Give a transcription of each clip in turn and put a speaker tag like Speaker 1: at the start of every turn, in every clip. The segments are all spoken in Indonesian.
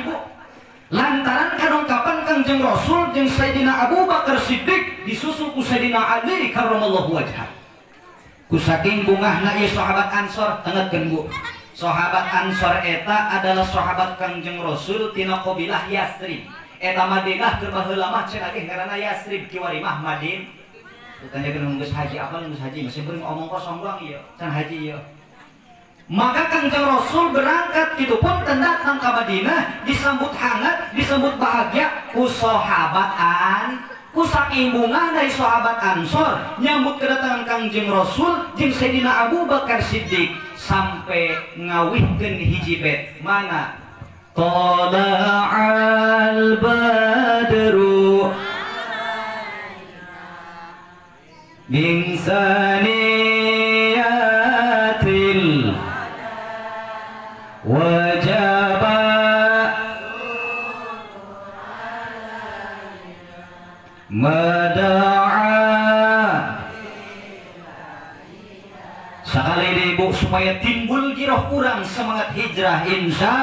Speaker 1: Ibu. Lantaran kadongkapan Kangjeng Rasul jeung Sayyidina Abu Bakar Siddiq disusul ku Sayyidina Ali karramallahu wajhah. Ku saking bungahna ieu sahabat Ansor, tengetkeun Bu. Sahabat Ansor eta adalah sahabat Kangjeng Rasul tina qabilah Yasrib. Eta Madinah keur baheula mah cenah ge ngaranna Yasrib kiwari mah Madin. Ditanyakeun geus haji apa geus haji masih beureum omong kosong doang ieu, can haji ieu. Maka Kangjeng Rasul berangkat gitu pun datang ke Madinah disambut hangat, disambut bahagia ku sahabat ku saking bungah dari sahabat Ansor nyambut kedatangan Kangjeng Rasul jeung Sayyidina Abu Bakar Siddiq sampai ngawihkeun hiji bet mana tala'al badru min saniyatil wajaba mada'a sekali deh Ibu supaya timbul giroh kurang semangat hijrah insya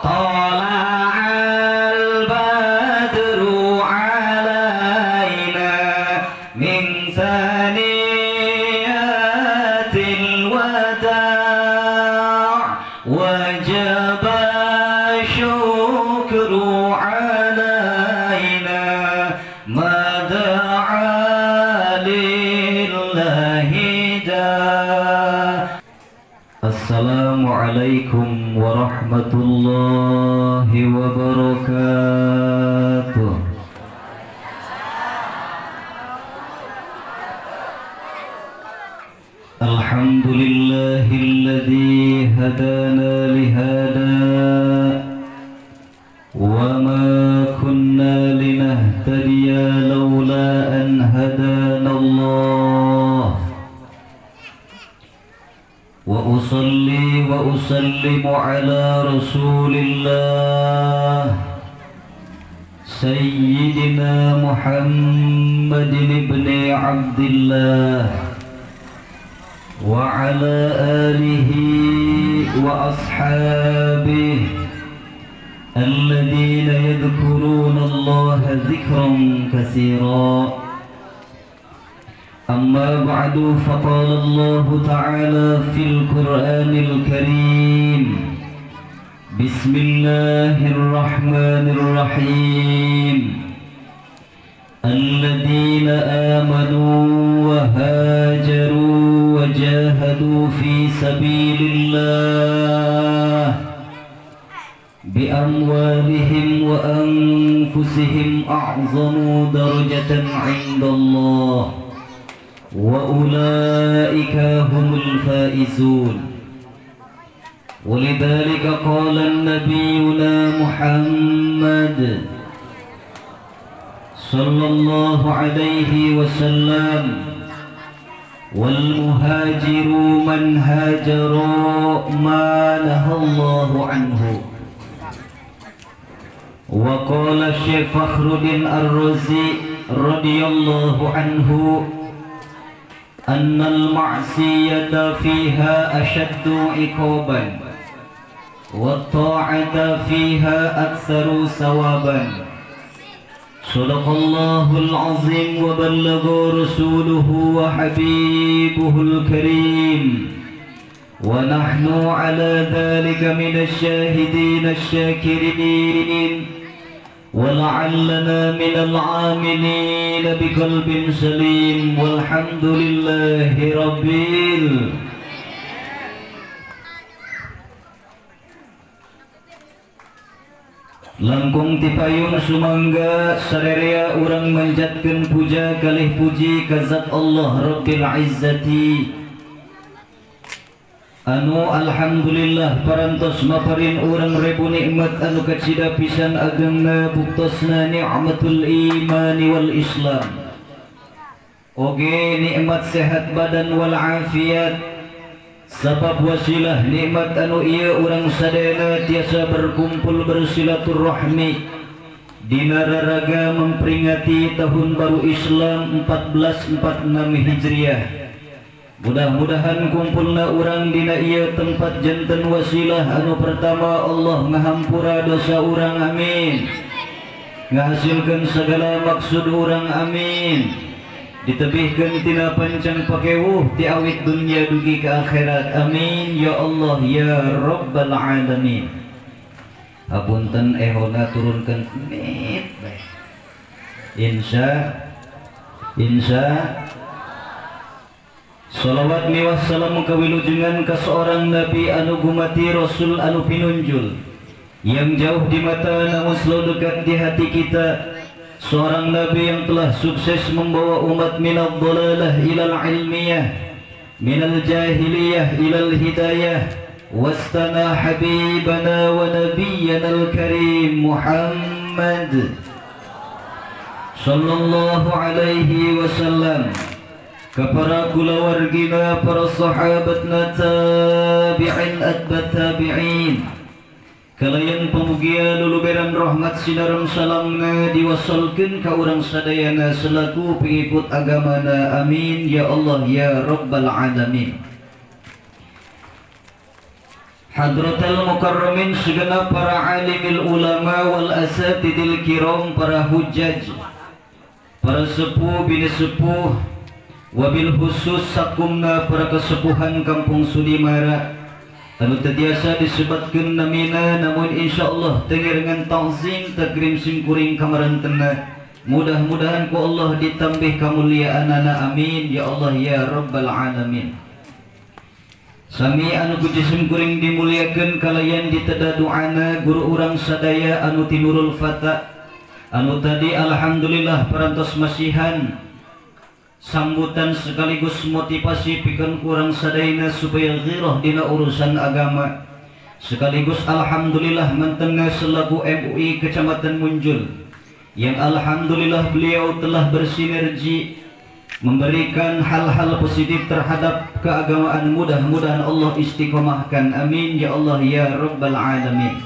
Speaker 1: tala'al badru alaina min saniyatil wada' wajaba syukru alaina mada'a lillahi da. Assalamualaikum warahmatullahi wabarakatuh. Alhamdulillahilladzi hadana lihada wa ma kunna linahtadiya laula an hadana Allah. Wa usalli wa usallimu ala Rasulillah Sayyidina Muhammadin ibni Abdillah wa ala alihi wa ashabihi alladhina yadhkuruna Allaha dhikran katsira. أما بعد فقال الله تعالى في القرآن الكريم بسم الله الرحمن الرحيم الذين آمنوا وهاجروا وجاهدوا في سبيل الله بأموالهم وأنفسهم أعظم درجة عند الله وأولئك هم الفائزون. ولذلك قال نبينا محمد صلى الله عليه وسلم والمهاجر من هاجر ما نهى الله عنه. وقال الشيخ فخر الدين الرازي رضي الله عنه أن المعصية فيها أشد عقابا والطاعة فيها أكثر ثوابا. صدق الله العظيم وبلغ رسوله وحبيبه الكريم ونحن على ذلك من الشاهدين الشاكرين ولعلنا من العاملين بقلب سليم والحمد لله رب langkung tipayun sumangga sarerea urang manjatkeun puja kalih puji ka zat Allah Rabbil Izzati anu alhamdulillah parantos maparin urang rebu nikmat anu kacida pisan agengna buktosna ni'matul imani wal islam oge nikmat sehat badan wal afiat sabab wasilah nikmat anu ieu urang sadayana tiasa berkumpul bersilaturahmi dina raraga memperingati tahun baru Islam 1446 Hijriah Mudah-mudahan kumpulna urang dina ieu tempat janten wasilah anu pertama Allah ngahampura dosa urang amin, ngahasilkeun sagala maksud urang amin, ditebihkeun tina pancang pakewuh ti awit dunya dugi ka akhirat amin ya Allah ya rabbal alamin. Hapunten ehona turunkeun menit bae. Insya salawat miwah salam kawilujengan ka seorang nabi anu gumati rasul anu pinunjul yang jauh di mata namun selalu dekat di hati kita, seorang nabi yang telah sukses membawa umat minal dhalalah ilal ilmiyah, minal jahiliyah ilal hidayah, wastana habibana wa nabiyyana al-karim Muhammad sallallahu alaihi wasallam, ka para kulawargina, para sahabatna, tabi'in atba tabi'in, kalayan pamugia luluberan rahmat sinaram salamna diwasalkeun ka urang sadayana selaku pengikut agamana amin ya Allah ya rabbal alamin. Hadratal mukarramin segenap para alimil ulama wal asatidil kiram, para hujjaj, para sepuh bini sepuh, wabil khusus sakumna para kesepuhan kampung Sudimara anu tadiasa disebutkeun namina, namun insyaallah tengiringan ta'zim takrim simkuring kamarantena, mudah-mudahan ku Allah ditambih kamuliaanana amin ya Allah ya rabbal alamin. Sami anu ku simkuring dimuliakeun kalayan diteda doana guru urang sadaya anu tinurul fata anu tadi alhamdulillah parantos masihan sambutan sekaligus motivasi pikeun kurang sadayana supaya ghirah dina urusan agama, sekaligus alhamdulillah mantenna selaku MUI Kecamatan Munjul yang alhamdulillah beliau telah bersinergi memberikan hal-hal positif terhadap keagamaan, mudah-mudahan Allah istiqomahkan amin ya Allah ya rabbal alamin.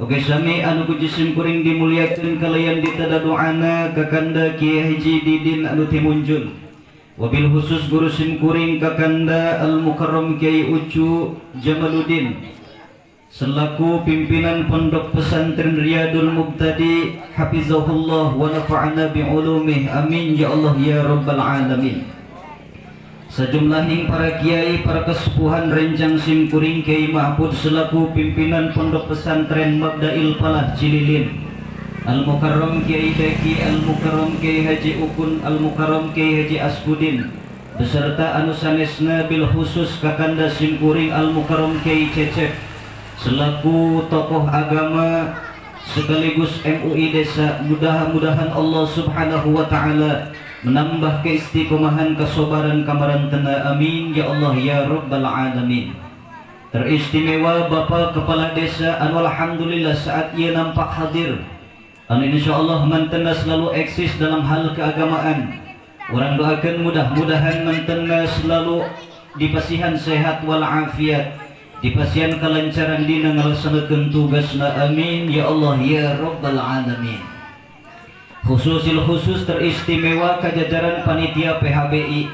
Speaker 1: Oke sami anu ku jisim kuring dimuliakeun kalayan ditada doana kakanda Kiai Haji Didin anu timunjul, wabil khusus guru sim kuring kakanda Al Mukarram Kiai Ucu Jamaluddin selaku pimpinan Pondok Pesantren Riyadul Mubtadi hafizahullah wa nafa'ana bi ulumih amin ya Allah ya rabbal alamin. Sejumlahing para kiai, para kesepuhan rencang simkuring Kiai Mahfud selaku pimpinan Pondok Pesantren Mabdail Falah Cililin, Al Mukarram Kiai Deki, Al Mukarram Kiai Haji Ukun, Al Mukarram Kiai Haji Asbudin, beserta anu sanesna bil khusus kakanda simkuring Al Mukarram Kiai Cecep selaku tokoh agama sekaligus MUI desa. Mudah-mudahan Allah subhanahu wa ta'ala menambah keistiqomahan kesabaran kamarantena amin ya Allah ya rabbal alamin. Teristimewa Bapak Kepala Desa anu alhamdulillah saat ia nampak hadir, anu insyaallah mantena selalu eksis dalam hal keagamaan. Orang doakan mudah-mudahan mantena selalu dipasihan sehat wal afiat, dipasihan kelancaran dina ngalaksanakeun tugasna amin ya Allah ya rabbal alamin. Khususil khusus teristimewa kajajaran panitia PHBI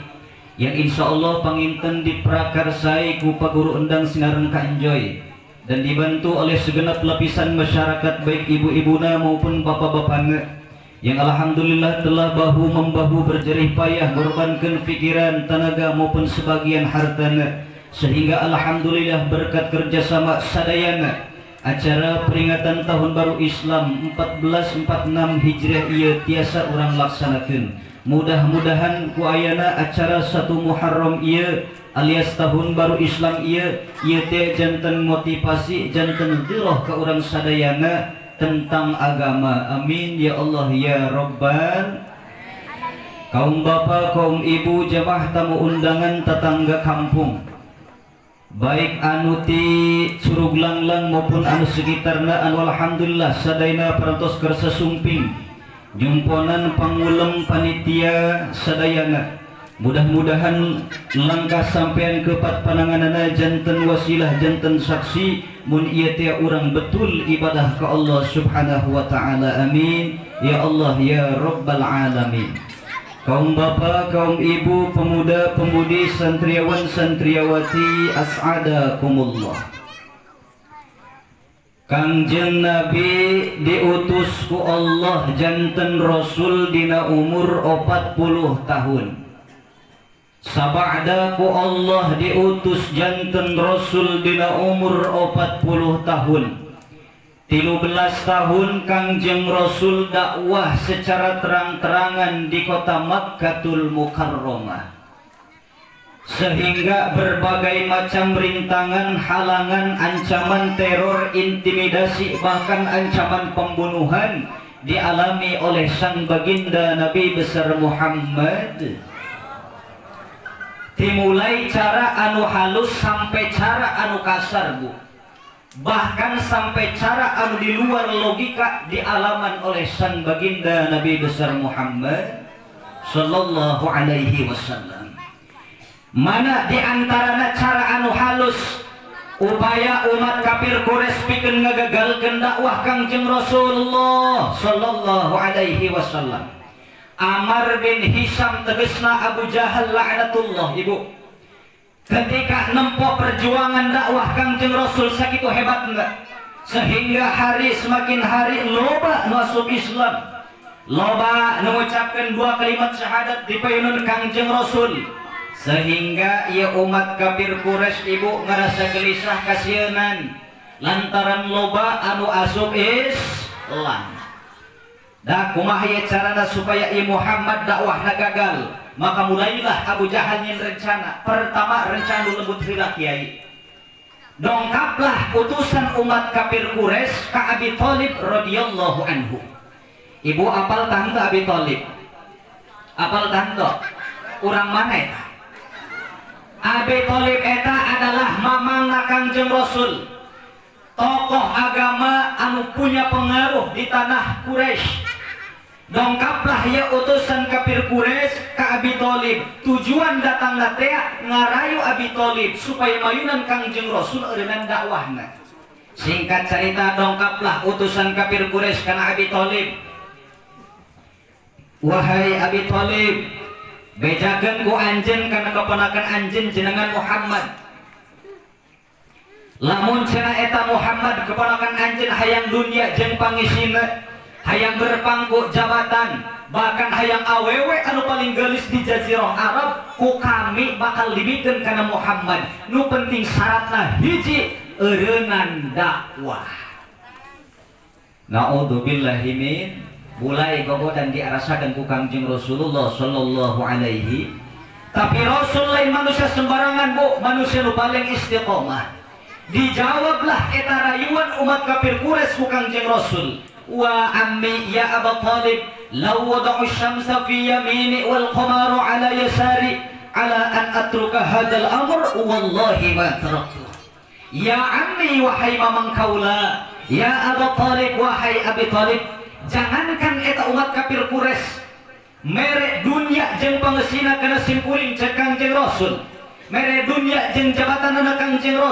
Speaker 1: yang insya Allah panginten diprakarsai ku Pak Guru Endang Sinareng Kanjoy dan dibantu oleh segenap lapisan masyarakat baik ibu-ibuna maupun bapak-bapakna yang alhamdulillah telah bahu-membahu berjerih payah mengorbankan pikiran, tenaga maupun sebagian hartana, sehingga alhamdulillah berkat kerjasama sadayana acara peringatan tahun baru Islam 1446 Hijriah ieu tiasa urang laksanakeun. Mudah-mudahan ku ayana acara 1 Muharram ieu alias tahun baru Islam ieu teh janten motivasi, janten ghirah ka urang sadayana tentang agama amin ya Allah ya rabbal. Kaum bapak, kaum ibu, jamaah tamu undangan, tetangga kampung, baik anu ti Curug Langlang maupun anu sekitarna, anu alhamdulillah sadayana parantos kersa sumping jumponan pangulem panitia sadayana. Mudah-mudahan langkah sampean ke pat pananganana janten wasilah, janten saksi mun ieu teh urang betul ibadah ka Allah subhanahu wa ta'ala amin ya Allah ya rabbal alamin. Kaum bapak, kaum ibu, pemuda, pemudi, santriawan, santriawati, as'adakumullah. Kangjeng Nabi diutus ku Allah janten Rasul dina umur 40 tahun. Sabada ku Allah diutus janten Rasul dina umur 40 tahun. 13 tahun Kangjeng Rasul dakwah secara terang-terangan di kota Makkatul Mukarramah, sehingga berbagai macam rintangan, halangan, ancaman teror, intimidasi, bahkan ancaman pembunuhan dialami oleh sang baginda Nabi besar Muhammad. Dimulai cara anu halus sampai cara anu kasar, Bu. Bahkan sampai cara anu di luar logika dialaman oleh sang baginda Nabi besar Muhammad sallallahu alaihi wasallam. Mana diantaranya cara anu halus upaya umat kafir Quraisy pikeun ngagagalkeun dakwah Kangjeng Rasulullah sallallahu alaihi wasallam. Amr bin Hisham tegesna Abu Jahal laknatullah, Ibu, ketika nempuh perjuangan dakwah Kangjeng Rasul sakitu hebat enggak, sehingga hari semakin hari loba masuk Islam, loba mengucapkan 2 kalimat syahadat di payunun Kangjeng Rasul, sehingga ia umat kafir Quraisy, Ibu, ngerasa gelisah kasienan lantaran loba anu asup Islam. Dah kumaha ieu carana supaya i Muhammad dakwahna gagal? Maka mulailah Abu Jahal nyin rencana. Pertama, rencana lembut heula kiai. Dongkaplah utusan umat kafir Quraisy ka Abi Thalib radhiyallahu anhu. Ibu apal tante Abi Thalib? Apal tante? Urang mana eta? Abi Thalib eta adalah mamangna Kangjeng Rasul, tokoh agama anu punya pengaruh di tanah Quraisy. Dongkaplah ya utusan kafir Quraisy ka Abi Thalib. Tujuan datangna teh ngarayu Abi Thalib supaya mayunan Kangjeng Rasul eureunnan dakwahna. Singkat cerita, dongkaplah utusan kafir Quraisy kana Abi Thalib. Wahai Abi Thalib, bejakeun ku anjeun kana keponakan anjeun jenengan Muhammad. Lamun cenah eta Muhammad keponakan anjeun hayang dunia jeung pangisina, hayang berpangku jabatan, bahkan hayang awewe anu paling gelis di jazirah Arab, ku kami bakal dibikeun kana Muhammad. Nu penting syaratna hiji, eureunnan dakwah. Naudzubillahi min, mulai gogodan diarasakeun ku Kangjeng Rasulullah sallallahu alaihi. Tapi Rasul lain manusia sembarangan, Bu, manusia nu paling istiqomah. Dijawablah eta rayuan umat kafir Quraisy ku Kangjeng Rasul. Wa ammi ya Abu Thalib, law wada'u syamsa fi yamini wal qamaru ala yasari ala an atruka hadzal amr wallahi ma taraktu. Ya ammi, wahai mamang kaula, ya Abu Thalib, wahai Abi Thalib, jangankan eta umat kafir Quraisy mere dunia jeung pangeusina kana simkuring cek Kangjeng Rasul, mere dunia jeung jabatan anak Kangjeng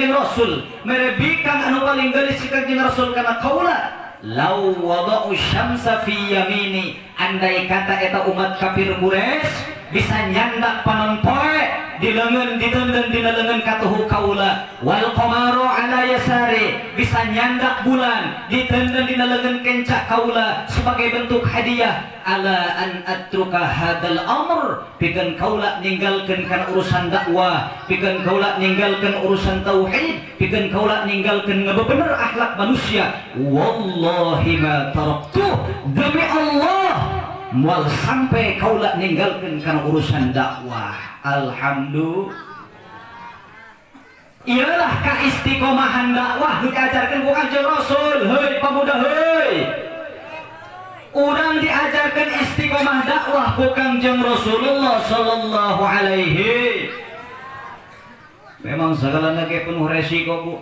Speaker 1: Rasul, mere bikang anu paling gelis cek Kangjeng Rasul kana kaula. Lau wada'u syamsa fi yamini, andai kata eta umat kafir Quraisy bisa nyandak panon poe di leungeun diteunden dina leungeun katuhu kaula, wal qamaru ala yasari, bisa nyandak bulan diteunden dina leungeun kenca kaula sebagai bentuk hadiah, ala an atruka hadal amr, pikeun kaula ninggalkeun kana urusan dakwah, pikeun kaula ninggalkeun urusan tauhid, pikeun kaula ninggalkeun ngabebener akhlak manusia. Wallahi ma taraktu, demi Allah mual sampai kaula ninggalkeun kana urusan dakwah. Alhamdulillah. Ialah kaistiqomahan dakwah nu diajarkeun ku Kangjeng Rasul. Heuy pemuda heuy, urang diajarkeun istiqomah dakwah ku Kangjeng Rasulullah sallallahu alaihi. Memang sagalana ge penuh resiko, Bu,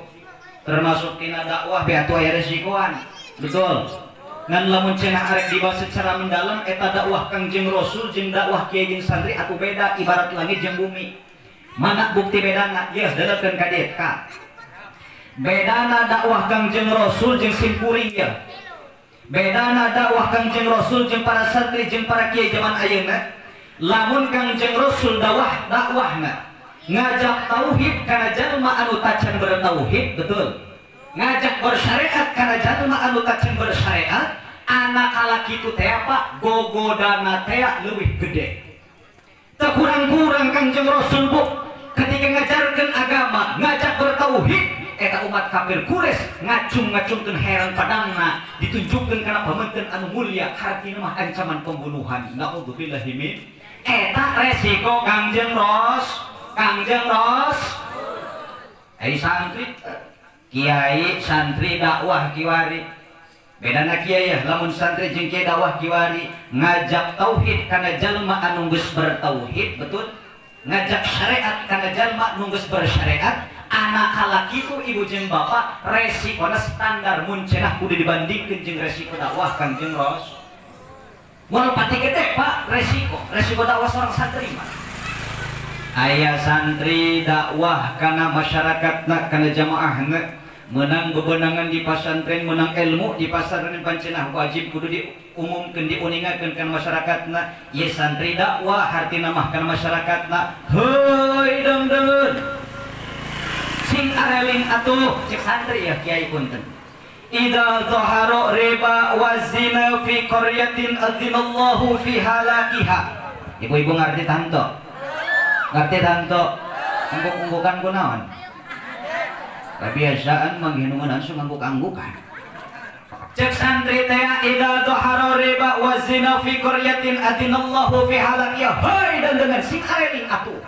Speaker 1: termasuk tina dakwah be atuh aya resikoan. Betul. Ngan lamun cenah arek dibahas secara mendalam, eta dakwah Kangjeng Rasul jeung dakwah kiai jeung santri atuh beda, ibarat langit jeung bumi. Mana bukti bedana? Yes, dalekeun ka dieu ka. Bedana dakwah Kangjeng Rasul jeung simkuring ya. Bedana dakwah Kangjeng Rasul jeung para santri jeung para kiai zaman ayeuna. lamun Kangjeng Rasul dakwahna ngajak tauhid kana jalma anu tacan bertauhid, betul, ngajak bersyariat kana jalma anu tacan bersyariat, anak kalaki itu teh apa gogodana teh leuwih gede. Teu kurang-kurang Kangjeng Rasul bu ketika ngajarkeun agama, ngajak bertauhid, eta umat kafir Quraisy ngacung-ngacungkeun heran padangna, ditunjukkeun kana pamenteun anu mulia, hartina mah ancaman pembunuhan. Naudzubillahi min. Eta resiko Kangjeng Ros. Santri, kiai santri dakwah kiwari. Bedana kiai ya, lamun santri jeung kiai dakwah kiwari ngajak tauhid kana jalma anu geus bertauhid, betul? Ngajak syariat kana jalma anu geus bersyariat, anak kalaki itu ibu jeung bapak resikona standar mun cenah kudu dibandingkeun jeung resiko dakwah Kangjeng Ros. Mun pati gede Pak, resiko dakwah seorang santri mah. Aya santri dakwah kana masyarakatna kana jamaahna menang bebenangan di pasantren, menang ilmu di pasantren pancenah wajib kudu diumumkeun diuningakeun kana masyarakatna. Ieu santri dakwah hartina mah kana masyarakatna. Heuy deung-deung sing areling atuh cek santri ya kiai punten. Idza zahara riba wa zina fi qaryatin adzinallahu fi halakiha. Ibu-ibu ngerti tanto? Ngerti tanto? Ungguk-unggukan kunaon? Kebiasaan manghinuman langsung angguk-anggukan. Cek santri teh idza zahara riba wa zina fi qaryatin adzinallahu fi halakiha. Heuy dan dengan sing areling atuh.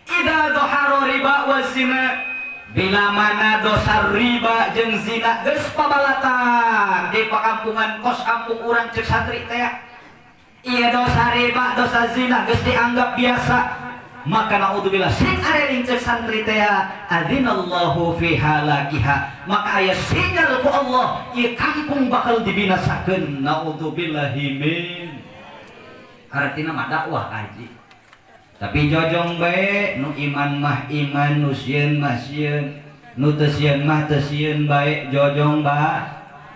Speaker 1: Idza zahara riba wa zina, bila mana dosa riba jeung zina geus pabalatan di pakampungan kos kampung urang cek santri teh, ieu dosa riba dosa zina geus dianggap biasa, maka naudzubillah sing areling cek santri teh adzinallahu fi halakiha, maka aya sinyal ku Allah ieu kampung bakal dibinasakeun. Naudzubillahi min. Artina mah dakwah kaji. Tapi jojong bae, nu iman mah iman, nu sieun mah sieun, nu teu sieun mah teu sieun bae, jojong ba.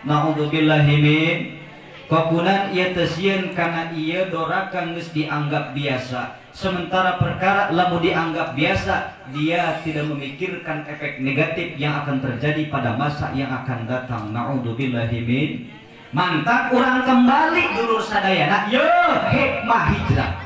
Speaker 1: Naudzubillahi min. Kokunan ieu teu sieun kana ieu dorakan geus dianggap biasa. Sementara perkara lamun dianggap biasa, dia tidak memikirkan efek negatif yang akan terjadi pada masa yang akan datang. Naudzubillahi min. Mantap urang kembali dulur sadayana, ye hikmah hijrah.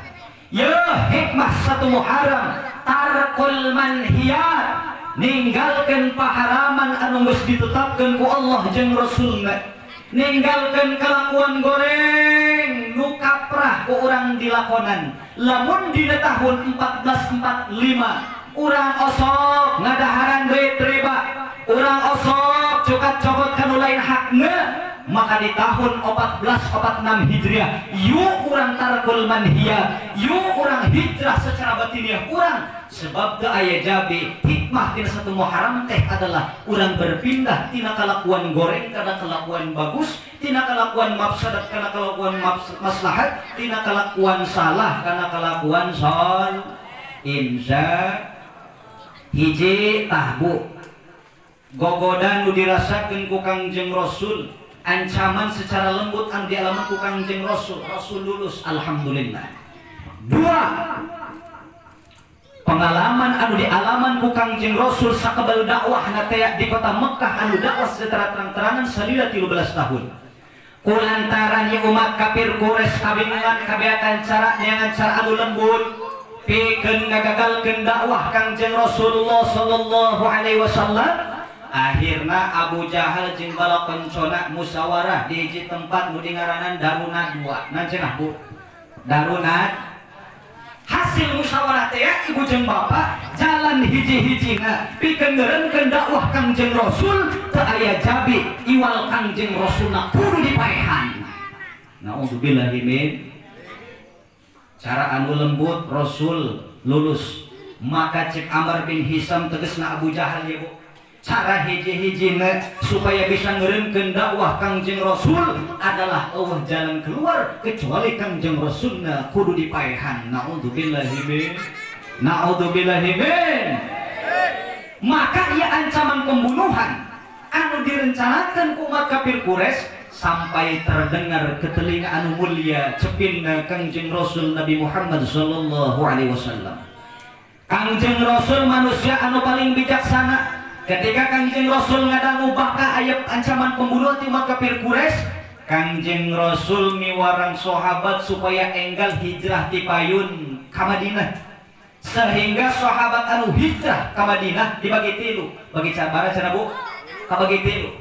Speaker 1: Ya hikmah satu Muharram tarkul manhiyat, ninggalkeun paharaman anu geus ditetapkeun ku Allah jeung Rasulna, ninggalkeun kalakuan goreng nu kaprah ku urang dilakonan. Lamun dina tahun 1445 urang osok ngadaharan duit riba, urang osok cokat-cokot kanu lain hakna, maka di tahun 1446 Hijriah yuk urang tarkul manhiyah, yuk urang hijrah secara batiniah urang, sebab teu aya jabe. Hikmah tina satu Muharram teh adalah urang berpindah tina kalakuan goreng kana kalakuan bagus, tina kalakuan mafsadat kana kalakuan maslahat, tina kalakuan salah kana kalakuan sol. Insya hiji tahbu gogodan nu dirasakeun ku Kangjeng Rasul, ancaman secara lembut anu dialaman ku Kangjeng Rasul, Rasul lulus alhamdulillah. Dua, pengalaman anu dialaman ku Kangjeng Rasul sakebal dakwahna teh di kota Mekkah anu dakwah secara terang-terangan salila 13 tahun. Kulantaran ieu umat kafir Quraisy kabingungan kabeatan cara neangan cara anu lembut pikeun ngagagalkeun dakwah Kangjeng Rasulullah sallallahu alaihi wasallam. Akhirna Abu Jahal jeung bala koncona musyawarah di hiji tempat nu dingaranan Darunad 2. Nancenah Bu, Darunad. Hasil musyawarah teh ibu jeung bapak jalan hiji-hijina pikeun ngeureunkeun dakwah Kangjeng Rasul, teu aya jabi iwal Kangjeng Rasulna kudu dipaehan. Naudzubillahi min. Cara anu lembut Rasul lulus, maka cek Amr bin Hisam tegasna Abu Jahal ya Bu. Cara hiji-hijina supaya bisa ngeureunkeun dakwah Kangjeng Rasul adalah eueuh jalan keluar kecuali Kangjeng Rasulna kudu dipaehan. Naudzubillahi min. Naudzubillahi min. Maka ia ancaman pembunuhan anu direncanakeun ku umat kafir Quraisy sampai terdengar ke telinga anu mulia cepinna Kangjeng Rasul Nabi Muhammad sallallahu alaihi wasallam. Kangjeng Rasul manusia anu paling bijaksana. Ketika Kangjeng Rasul ngadangu baka ayat ancaman pembunuh ti umat kafir Quraisy, Kangjeng Rasul miwarang sahabat supaya enggal hijrah ti payun ka Madinah. Sehingga sahabat anu hijrah ka Madinah dibagi tilu. Bagi cara Bu, kabagi tilu.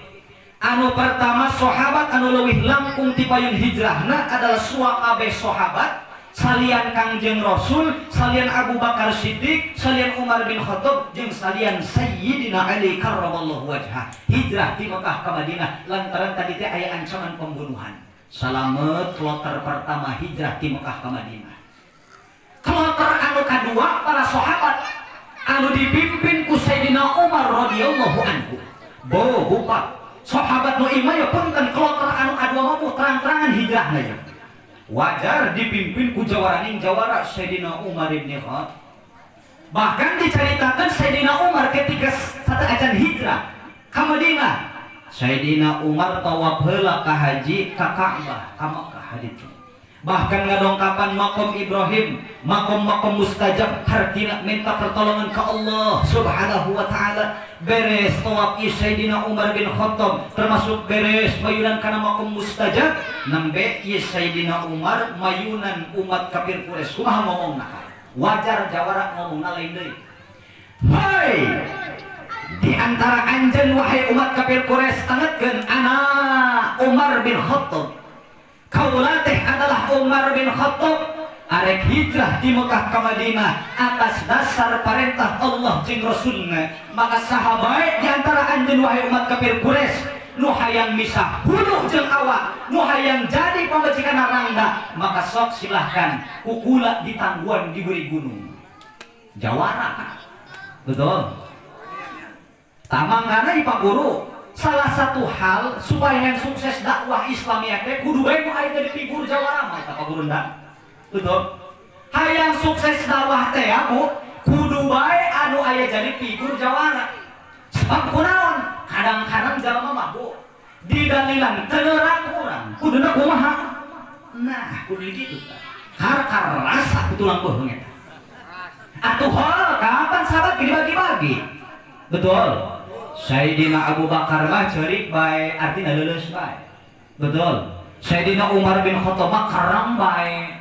Speaker 1: Anu pertama sahabat anu leuwih langkung ti payun hijrahna adalah suwa kabeh sahabat salian Kangjeng Rasul, salian Abu Bakar Siddiq, salian Umar bin Khattab, jeung salian Sayyidina Ali karramallahu wajhah. Hijrah ti Mekah ka Madinah lantaran tadi teh aya ancaman pembunuhan. Salamet kloter pertama hijrah ti Mekah ka Madinah. Kloter anu kadua para sahabat anu dipimpin ku Sayyidina Umar radhiyallahu anhu. Bupak sahabat nu imah ya punten kloter anu kadua mah terang-terangan hijrahna ya. Wajar dipimpin ku jawaraning jawara Sayyidina Umar bin Khattab. Bahkan diceritakan Sayyidina Umar ketika satu acan hijrah ka Madinah, Sayyidina Umar tawaf heula ka haji ka Ka'bah ka Makkah hadits. Bahkan ngadongkapan makom Ibrahim, makom-makom mustajab, hartina minta pertolongan ke Allah subhanahu wa ta'ala. Beres tawaf Sayyidina Umar bin Khattab termasuk beres mayunan kana makom mustajab, nembe Sayyidina Umar mayunan umat kafir Quraisy. Kumaha ngomongna? Wajar jawara ngomongna lain deui. Hai, di antara anjeun wahai umat kafir Quraisy tangetkeun anak Umar bin Khattab. Kaula teh adalah Umar bin Khattab arek hijrah di Mekah ke Madinah atas dasar perintah Allah jeung Rasulna. Maka sahabat di antara anjeun wahai umat kafir Quraisy nu hayang misah huluh jeung awak, nu hayang jadi pamajikan rangga, maka sok silahkan kukula di tangguan diberi gunung. Jawara. Betul. Tamanggana Pak Guru. Salah satu hal supaya yang sukses dakwah Islamiyah teh kudu bae nu aya di figur jawara mah Pak Guru ndak. Betul. Hayang sukses dakwah teh ya Bu, kudu bae anu aya jadi figur jawara. Sebab kunaon? Kadang-kadang jalma mah Bu, didalilan teu neurang urang, kuduna kumaha? Nah, kudu gitu kan. Harkar rasa tulang beuh eta. Atuh kapan sahabat dibagi-bagi? Betul. Sayyidina Abu Bakar mah ceurik bae artina leuleus bae. Betul. Sayyidina Umar bin Khattab mah karang bae.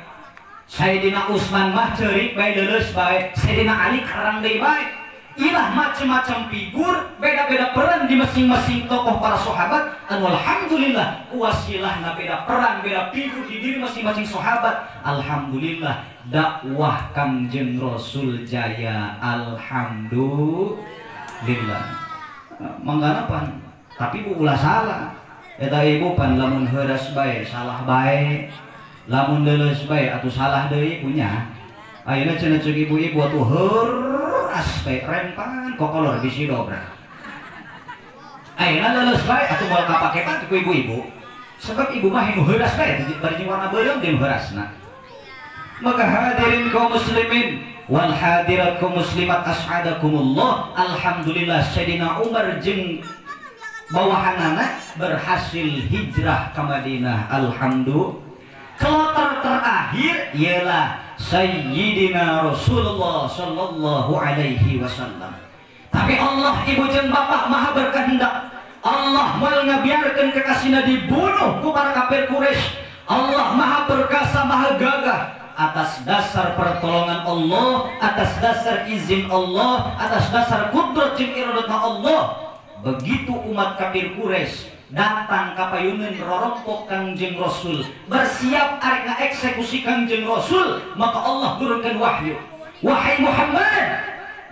Speaker 1: Sayyidina Utsman mah ceurik bae leuleus bae. Sayyidina Ali karang deui bae. Ilah macam-macam figur, beda-beda peran di masing-masing tokoh para sahabat. Dan alhamdulillah kuasilahna beda peran, beda figur di diri masing-masing sahabat. Alhamdulillah dakwah Kangjeng Rasul jaya. Alhamdulillah. Manggana pan, tapi Bu ulah salah. Eta ibu pan lamun heureus bae salah bae, lamun leuleus bae atuh salah deui punya. Ayeuna cenah ceuk ibu-ibu atuh heuras bae rempan kokolor bisi dobra. Ayeuna leuleus bae atuh moal kapake pan ku ibu-ibu. Sebab ibu mah nu heuras bae bari warna beureum jeung heurasna. Maka hadirin kaum muslimin wal hadirat kaum muslimat as'adakumullah, alhamdulillah Sayyidina Umar jeung bawahanana berhasil hijrah ke Madinah. Alhamdulillah. Kloter terakhir ialah Sayyidina Rasulullah sallallahu alaihi wasallam. Tapi Allah ibu jeung bapak maha berkehendak. Allah moal ngabiarkeun kekasihna dibunuh ku para kafir Quraisy. Allah maha perkasa maha gagah. Atas dasar pertolongan Allah, atas dasar izin Allah, atas dasar kudrat jeung iradatna Allah, begitu umat kafir Quraisy datang ka payuneun rorompok Kangjeng Rasul, bersiap arek ngaeksekusi Kangjeng Rasul, maka Allah turunkan wahyu. Wahai Muhammad,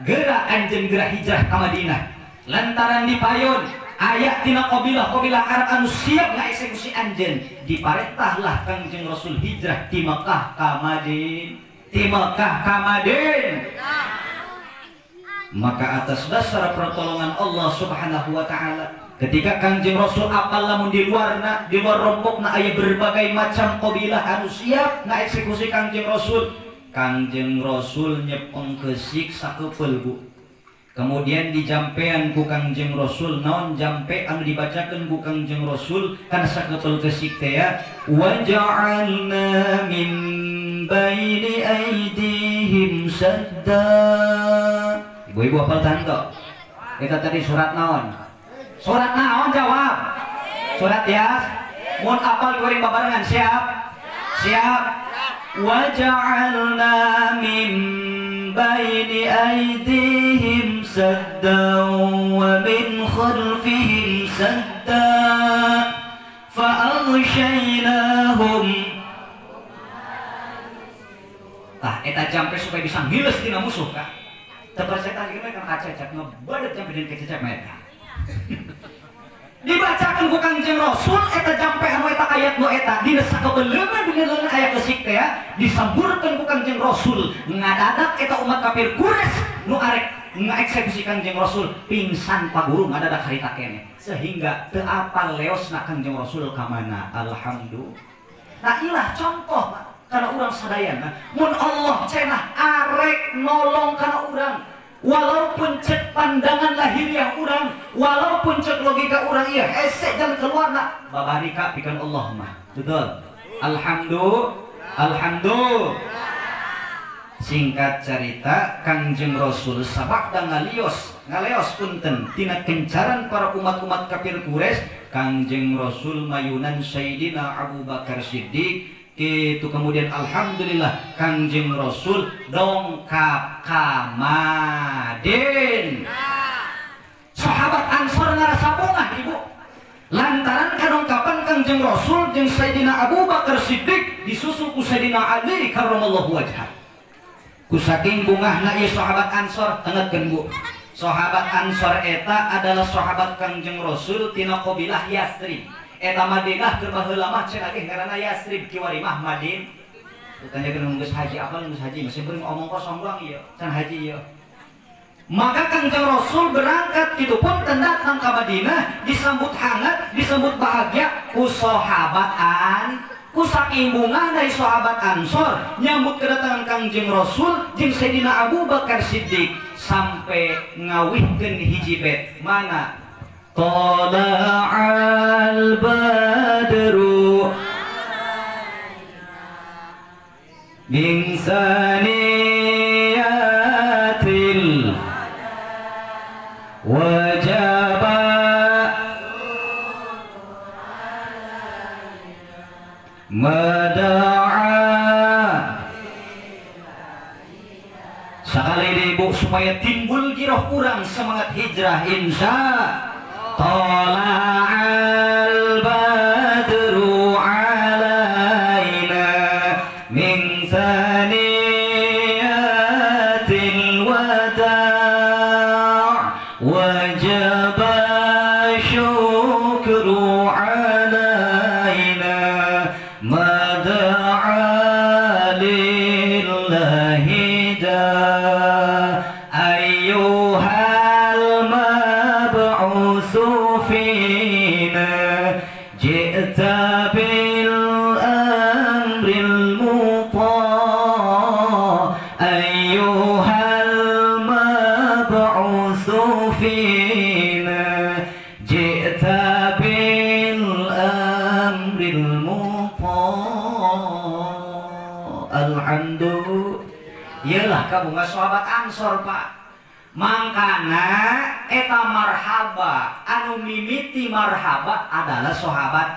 Speaker 1: geura anjeun geura hijrah ka Madinah. Lantaran dipayun aya tina qabilah-qabilah Arab anu siap ngaeksekusi anjeun, diparentahlah Kangjeng Rasul hijrah ti Mekah ka Madinah. Ti Mekah ka Madinah. Maka atas dasar pertolongan Allah Subhanahu wa taala, ketika Kangjeng Rasul apal lamun di luar rompokna aya berbagai macam qabilah anu siap ngaeksekusi Kangjeng Rasul, Kangjeng Rasul nyepeng kesik sakepeul Bu. kemudian dijampean ku Kangjeng Rasul naon jampe anu dibacakeun ku Kangjeng Rasul kana sakeupeul kesik teh ya wa ja'alna min baini aydihim sadda. Ibu-ibu hafal tanto kita tadi surat naon? Surat naon jawab? Surat Yas. Mun apal kuring babarengan siap? Siap. Wa ja'alna min baini aydihim sadda wa min khalfihim sadda fa aghshaynahum. Tah eta jampe supaya bisa ngiles dina musuh kah? Terpercaya kita kan acecek ngebadet jampe dina kececek mereka. Dibacakan ku Kangjeng Rasul eta jampe anu eta ayat nu eta dina sakabeleungan dina ayat kesik teh disamburkeun ku Kangjeng Rasul ngadadak eta umat kafir Quraisy nu arek ngaeksekusi Kangjeng Rasul pingsan paguru ngadadak harita keneh sehingga teu apal leosna Kangjeng Rasul ka mana. Alhamdulillah. Nah ilah contoh kana urang sadayana mun Allah cenah arek nolong kana urang walaupun cek pandangan lahiriah urang, walaupun cek logika urang iya hese jalan keluar nak babarika pikeun Allah mah. Betul. Alhamdulillah. Singkat cerita Kangjeng Rasul sabakda ngaleos punten tina kencaran para umat-umat kafir Quraisy. Kangjeng Rasul mayunan Sayyidina Abu Bakar Siddiq. Itu kemudian alhamdulillah Kangjeng Rasul dongkap ka Madin. Sahabat Ansor ngarasa bongah ibu lantaran kadongkapan Kangjeng Rasul jeung Sayyidina Abu Bakar Siddiq disusul ku Sayyidina Ali karramallahu wajhah. Ku saking bungahna ieu sahabat Ansor tengetkeun Bu. Sahabat Ansor eta adalah sahabat Kangjeng Rasul tina qabilah Yasrib. Eta Madinah keur baheula mah cenah ge ngaranna Yasrib kiwari mah Madin. Ditanyakeun geus haji apa geus haji masih beureum omong kosong doang ieu can haji ieu. Maka Kangjeng Rasul berangkat kitu pun datang ka Madinah disambut hangat disambut bahagia ku ku saking bungah dari sahabat Ansor nyambut kedatangan Kangjeng Rasul jeung Sayyidina Abu Bakar Siddiq sampai ngawihkeun hiji bet mana Tala'al badru min saniyatil wajaba mada'a. Sekali deh ibu supaya timbul giroh kurang semangat hijrah insya Tala'al badru alaina min thaniyatil wada' wajaba syukru alaina mada'a lillahi da ayyuhal mab'usu فينا جئت بالأمر المطاع أيها المبعوث فينا جئت بالأمر المطاع. Alhamdulillah. Iyalah kabunga sahabat Ansor Pak. Mangkana eta marhaba anu mimiti marhaba adalah sahabat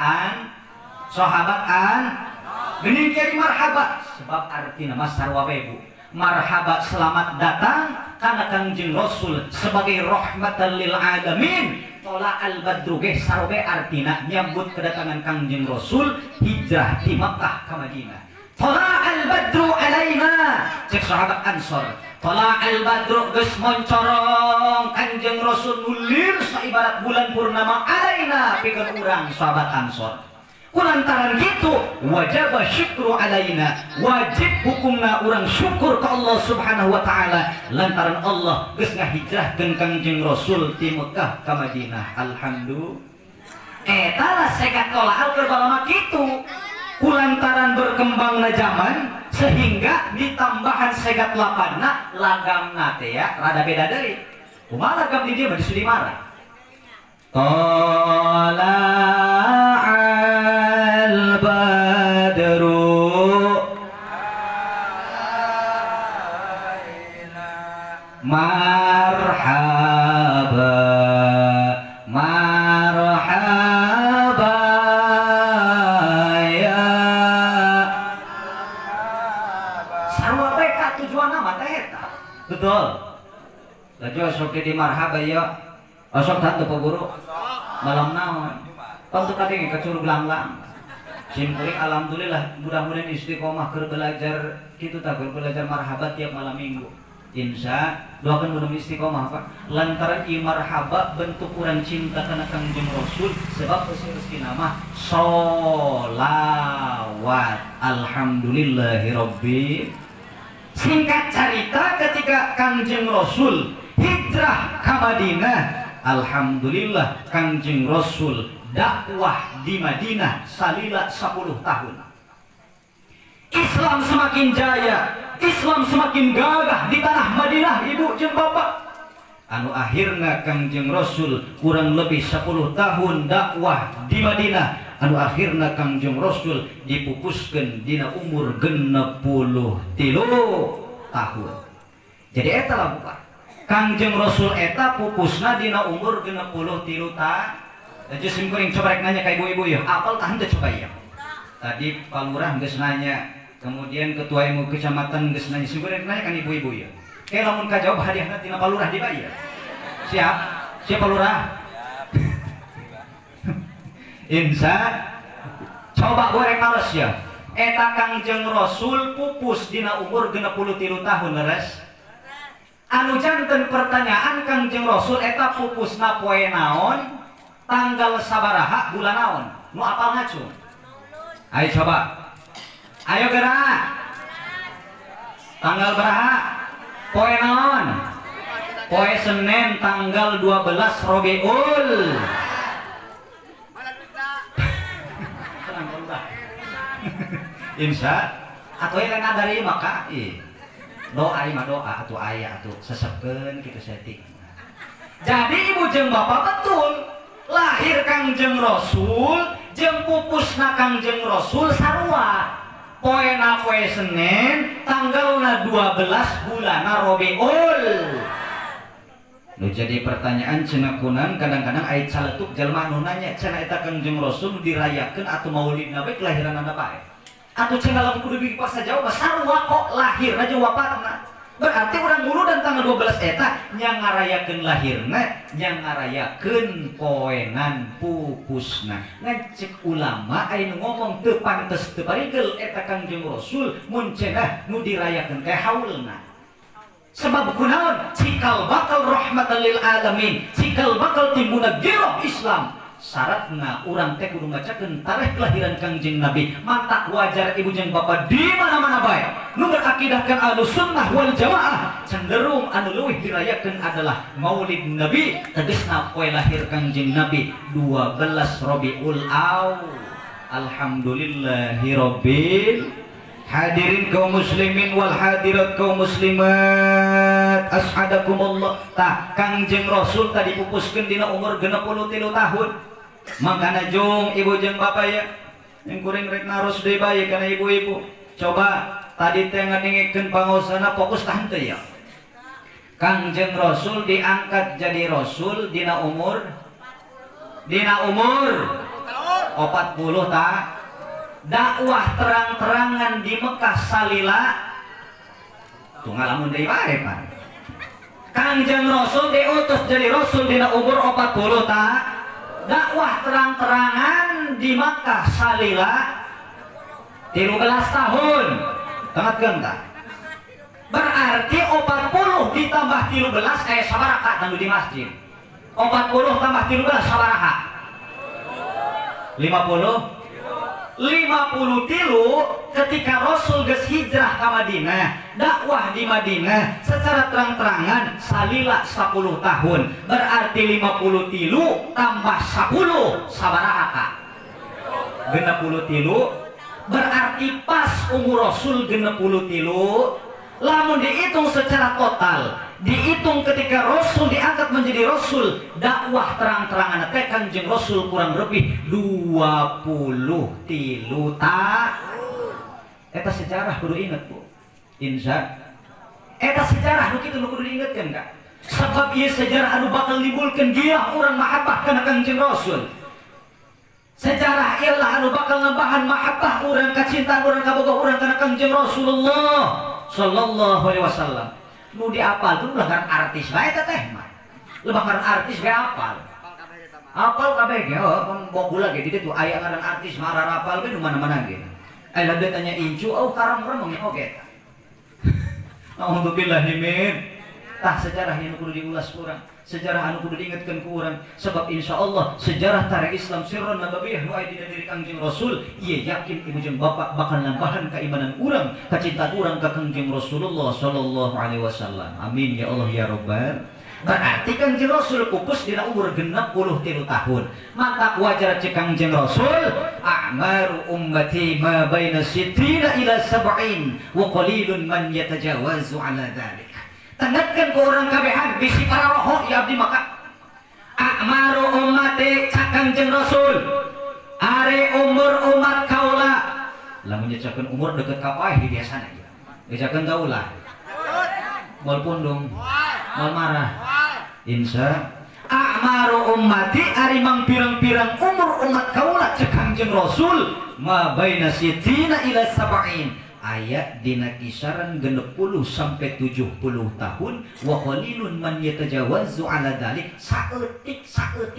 Speaker 1: geuning kieu marhaba sebab artina mah sarua Bu. Marhaba selamat datang kana Kangjeng Rasul sebagai rahmatan lil alamin. Tala'al badru ge sarua artina nyambut kedatangan Kangjeng Rasul hijrah di Makkah ka Madinah. Tala'al badru alaina cek sahabat Ansor. Tala'al badru geus moncorong Kangjeng Rasul nulir saibarat bulan purnama alaina pikeun urang sahabat Ansor. Kulantaran gitu wajib syukru alaina wajib hukumna urang syukur ke Allah subhanahu wa ta'ala lantaran Allah geus ngahijrahkeun Kangjeng Rasul ti Mekah ka Madinah. Alhamdulillah. Eta lah sekat tola'al keur balama kitu. Kulantaran berkembangna zaman sehingga ditambahan segat lapanna lagamna teh ya rada beda deui. kumaha gam di dia mah disuruh marah. Tala'al badru marhaba marhaba ya sarua bae ka tujuan nama teh eta. Betul. Laju sok di marhaba ya. Osok tante Pak Guru. Malam naon. Tentu kadang kecurug langlang. Simkuring alhamdulillah mudah-mudahan istiqomah keur belajar kitu tah keur belajar marhabat tiap malam minggu. Insya doakan mudah istiqomah Pak. Lantaran ieu marhabat bentuk urang cinta kana Kangjeng Rasul sebab rezeki nama sholawat. Alhamdulillahirabbil. Singkat cerita ketika Kangjeng Rasul hijrah ke Madinah, alhamdulillah Kangjeng Rasul dakwah di Madinah salila 10 tahun. Islam semakin jaya, Islam semakin gagah di tanah Madinah ibu jeung bapak. Anu akhirna Kangjeng Rasul kurang lebih 10 tahun dakwah di Madinah. Anu akhirna Kangjeng Rasul dipupuskeun dina umur 63 tahun. Jadi eta lah Pak. Kangjeng Rasul eta pupusna dina umur 63 tahun. Jadi simkuring coba rek nanya ka ibu-ibu ya, apal tah henteu coba ya. Tadi Pak Lurah geus nanya, kemudian ketua MU kecamatan geus nanya, simkuring nanya kan ibu-ibu ya. Kayak lamun kajawab hadiahna tina Pak Lurah dibayar. Siap? Siap Pak Lurah? Insya coba goreng males ya. Eta Kangjeng Rasul pupus dina umur 63 tahun leres. Anu janten pertanyaan Kangjeng Rasul eta pupusna poe naon, tanggal sabaraha, bulan naon, nu apal ngacu. Ayo coba, ayo gerak. Tanggal beraha, poe naon, poe Senin tanggal 12 Robiul. Insya atau yang dari maka doa mah doa atau ayah atau sesepkeun kitu setik. Jadi ibu jeung bapak betul lahir Kangjeng Rasul jeung pupusna Kangjeng Rasul sarua. Poena poe Senin tanggalna 12 bulanna Rabiul. Nu jadi pertanyaan cenah kunan kadang-kadang aya caletuk jelema anu nanya cenah eta Kangjeng Rasul dirayakeun atuh maulidna bae kelahiranna bae. Atau cenah lamun kudu dipaksa jawab sarua kok lahir aja wafatna. Berarti orang dulu dan tanggal 12 eta nya ngarayakeun lahirna, nya ngarayakeun poenan pupusna. Ngan cek ulama aya nu ngomong teu pantes teu parigel eta Kangjeng Rasul mun cenah nu dirayakeun teh haulna. Sebab kunaon? Cikal bakal rahmatan lil alamin, cikal bakal timbuna giroh Islam. Syaratna urang teh kudu macakeun tarikh kelahiran Kangjeng Nabi. Mata wajar ibu jeung bapak di mana-mana bae nu berakidahkan Ahlussunnah wal Jamaah cenderung anu leuwih dirayakeun adalah Maulid Nabi, tegasna poe lahir Kangjeng Nabi 12 Rabiul Awal. Alhamdulillahirabbil hadirin kaum muslimin wal hadirat kaum muslimat ashadakumullah. Tah Kangjeng Rasul tadi pupuskeun dina umur 63 tahun. Makana jong ibu jeung bapak ya yang kuring rek naros deui bae kana ibu-ibu. Coba tadi teh ngadengkeun pangaosana fokus tah henteu ya. Kangjeng Rasul diangkat jadi rasul dina umur 40 tah. Dakwah terang-terangan di Mekah salila tunggal lamun deui bae Pak. Kangjeng Rasul diutus jadi rasul dina umur 40 ta. Dakwah terang-terangan di Mekah salila 13 tahun. Tengatkeun tah. Berarti 40 ditambah 13 aya sabaraha anu di masjid. 40 tambah 13 sabaraha? 50 ketika Rasul geus hijrah ke Madinah, dakwah di Madinah secara terang-terangan salila 10 tahun. Berarti 53 tambah 10 sabaraha? 63. Berarti pas umur Rasul 63. Lamun dihitung secara total dihitung ketika Rasul diangkat menjadi Rasul, dakwah terang-terangan teh Kangjeng Rasul kurang lebih 23 tahun. Eta sejarah kudu inget Bu. Insya eta sejarah nu kitu nu kudu diingetkeun Kak. Sebab ieu sejarah anu bakal nimbulkeun giah urang mahabbah kana Kangjeng Rasul. Sejarah ialah anu bakal nambahan mahabbah urang kacintaan urang kaboga urang kana Kangjeng Rasulullah sallallahu alaihi wasallam. Nu diapal tuh lebaran artis bae teh mah. Lebaran artis ge apal. Apal kabeh ge bokula ge di ditu aya ngaran artis mah rapal ge di mana-mana ge. Lalu tanya incu, karang-karang oke. Alhamdulillah min. Tah sejarah yang kudu diulas kurang, sejarah anu kudu diingatkan kurang. Sebab insya Allah sejarah tarikh Islam sirron nabawiyah nu aya dina diri Kangjeng Rasul, ieu yakin ibu jeung bapak bakal nambahan keimanan urang, kacintaan urang ka Kangjeng Rasulullah sallallahu alaihi wasallam. Amin ya Allah ya Rabbal. Berarti Kangjeng Rasul pupus dina umur 63 tahun. Maka wajar cek Kangjeng Rasul, a'maru ummati ma baina sittina ila sab'in wa qalilun man yatajawazu ala dzalik. Tengahkan ke orang kabehan bisi para rohok ya abdi maka a'maru ummati cek Kangjeng Rasul are umur umat kaula lamun nyecakeun umur deket ka paeh biasana ya nyecakeun kaula moal pundung moal marah insya a'maru ummati ari mang pirang-pirang umur umat kaula cek Kangjeng Rasul ma baina sittina ila sab'in ayat dina kisaran 60 sampai 70 tahun wa qalilun man yatajawazu ala dzalik saeutik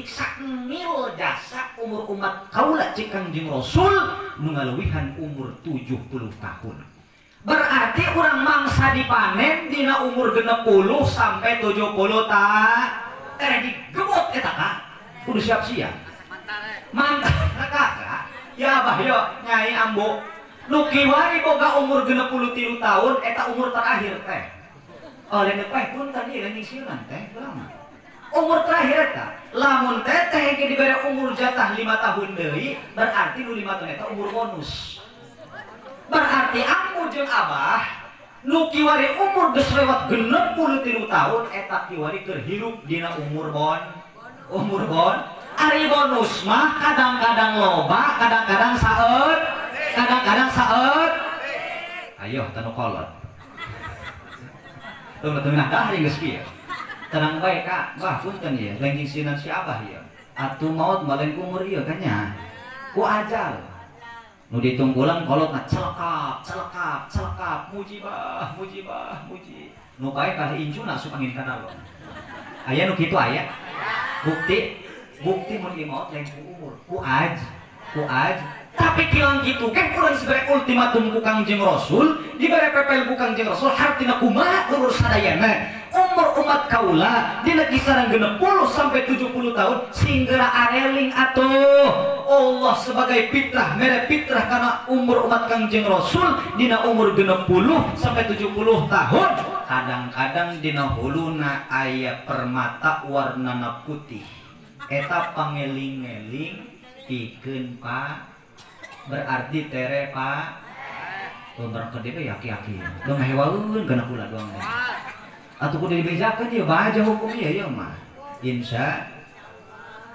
Speaker 1: sakmil jasa umur umat kaula cek Kangjeng Rasul nu ngalewihan umur 70 tahun. Berarti urang mangsa dipanen dina umur 60 sampai 70 tahun digebot eta Kak. Kudu siap-siap. Mantap Kak. Ya bah yo Nyai Ambo nu kiwari boga umur 63 tahun eta umur terakhir teh. Oleh teh punten ieu lening sieunan teh lama. Umur terakhir eta lamun teh ge dibere umur jatah 5 tahun deui berarti nu 5 tahun eta umur bonus. Berarti ambu jeung abah nu kiwari umur geus lewat 63 tahun eta kiwari keur hirup dina umur bon. Ari bonus mah kadang-kadang loba, kadang-kadang saeut. Ayo tanu kolot tuh tengah dah geus kieu tenang bae Kak bah punten ieu lengjing sieunan si abah ieu atuh maut balen umur ieu kan nya ku ajal nu ditunggulan kolotna celekap muji nu bae kali incuna asup angin kana lo aya nu kitu aya bukti mun ieu maut lain ku umur ku aj tapi kilang gitu kan kurang sebagai ultimatum ku Kangjeng Rasul dibere pepel ku Kangjeng Rasul hartina kumaha urus sadayana umur umat kaula dina kisaran 60 sampai 70 tahun singgara areling atuh Allah sebagai fitrah mere fitrah karena umur umat Kangjeng Rasul dina umur 60 sampai 70 tahun kadang-kadang dina huluna aya permata warnana putih eta pangeling-eling pikeun Pak berarti tere Pak barang kedebe yaki-yaki dong hewaeun kana kula doang atuh kudu dibejakeun ieu baja hukum ieu mah insya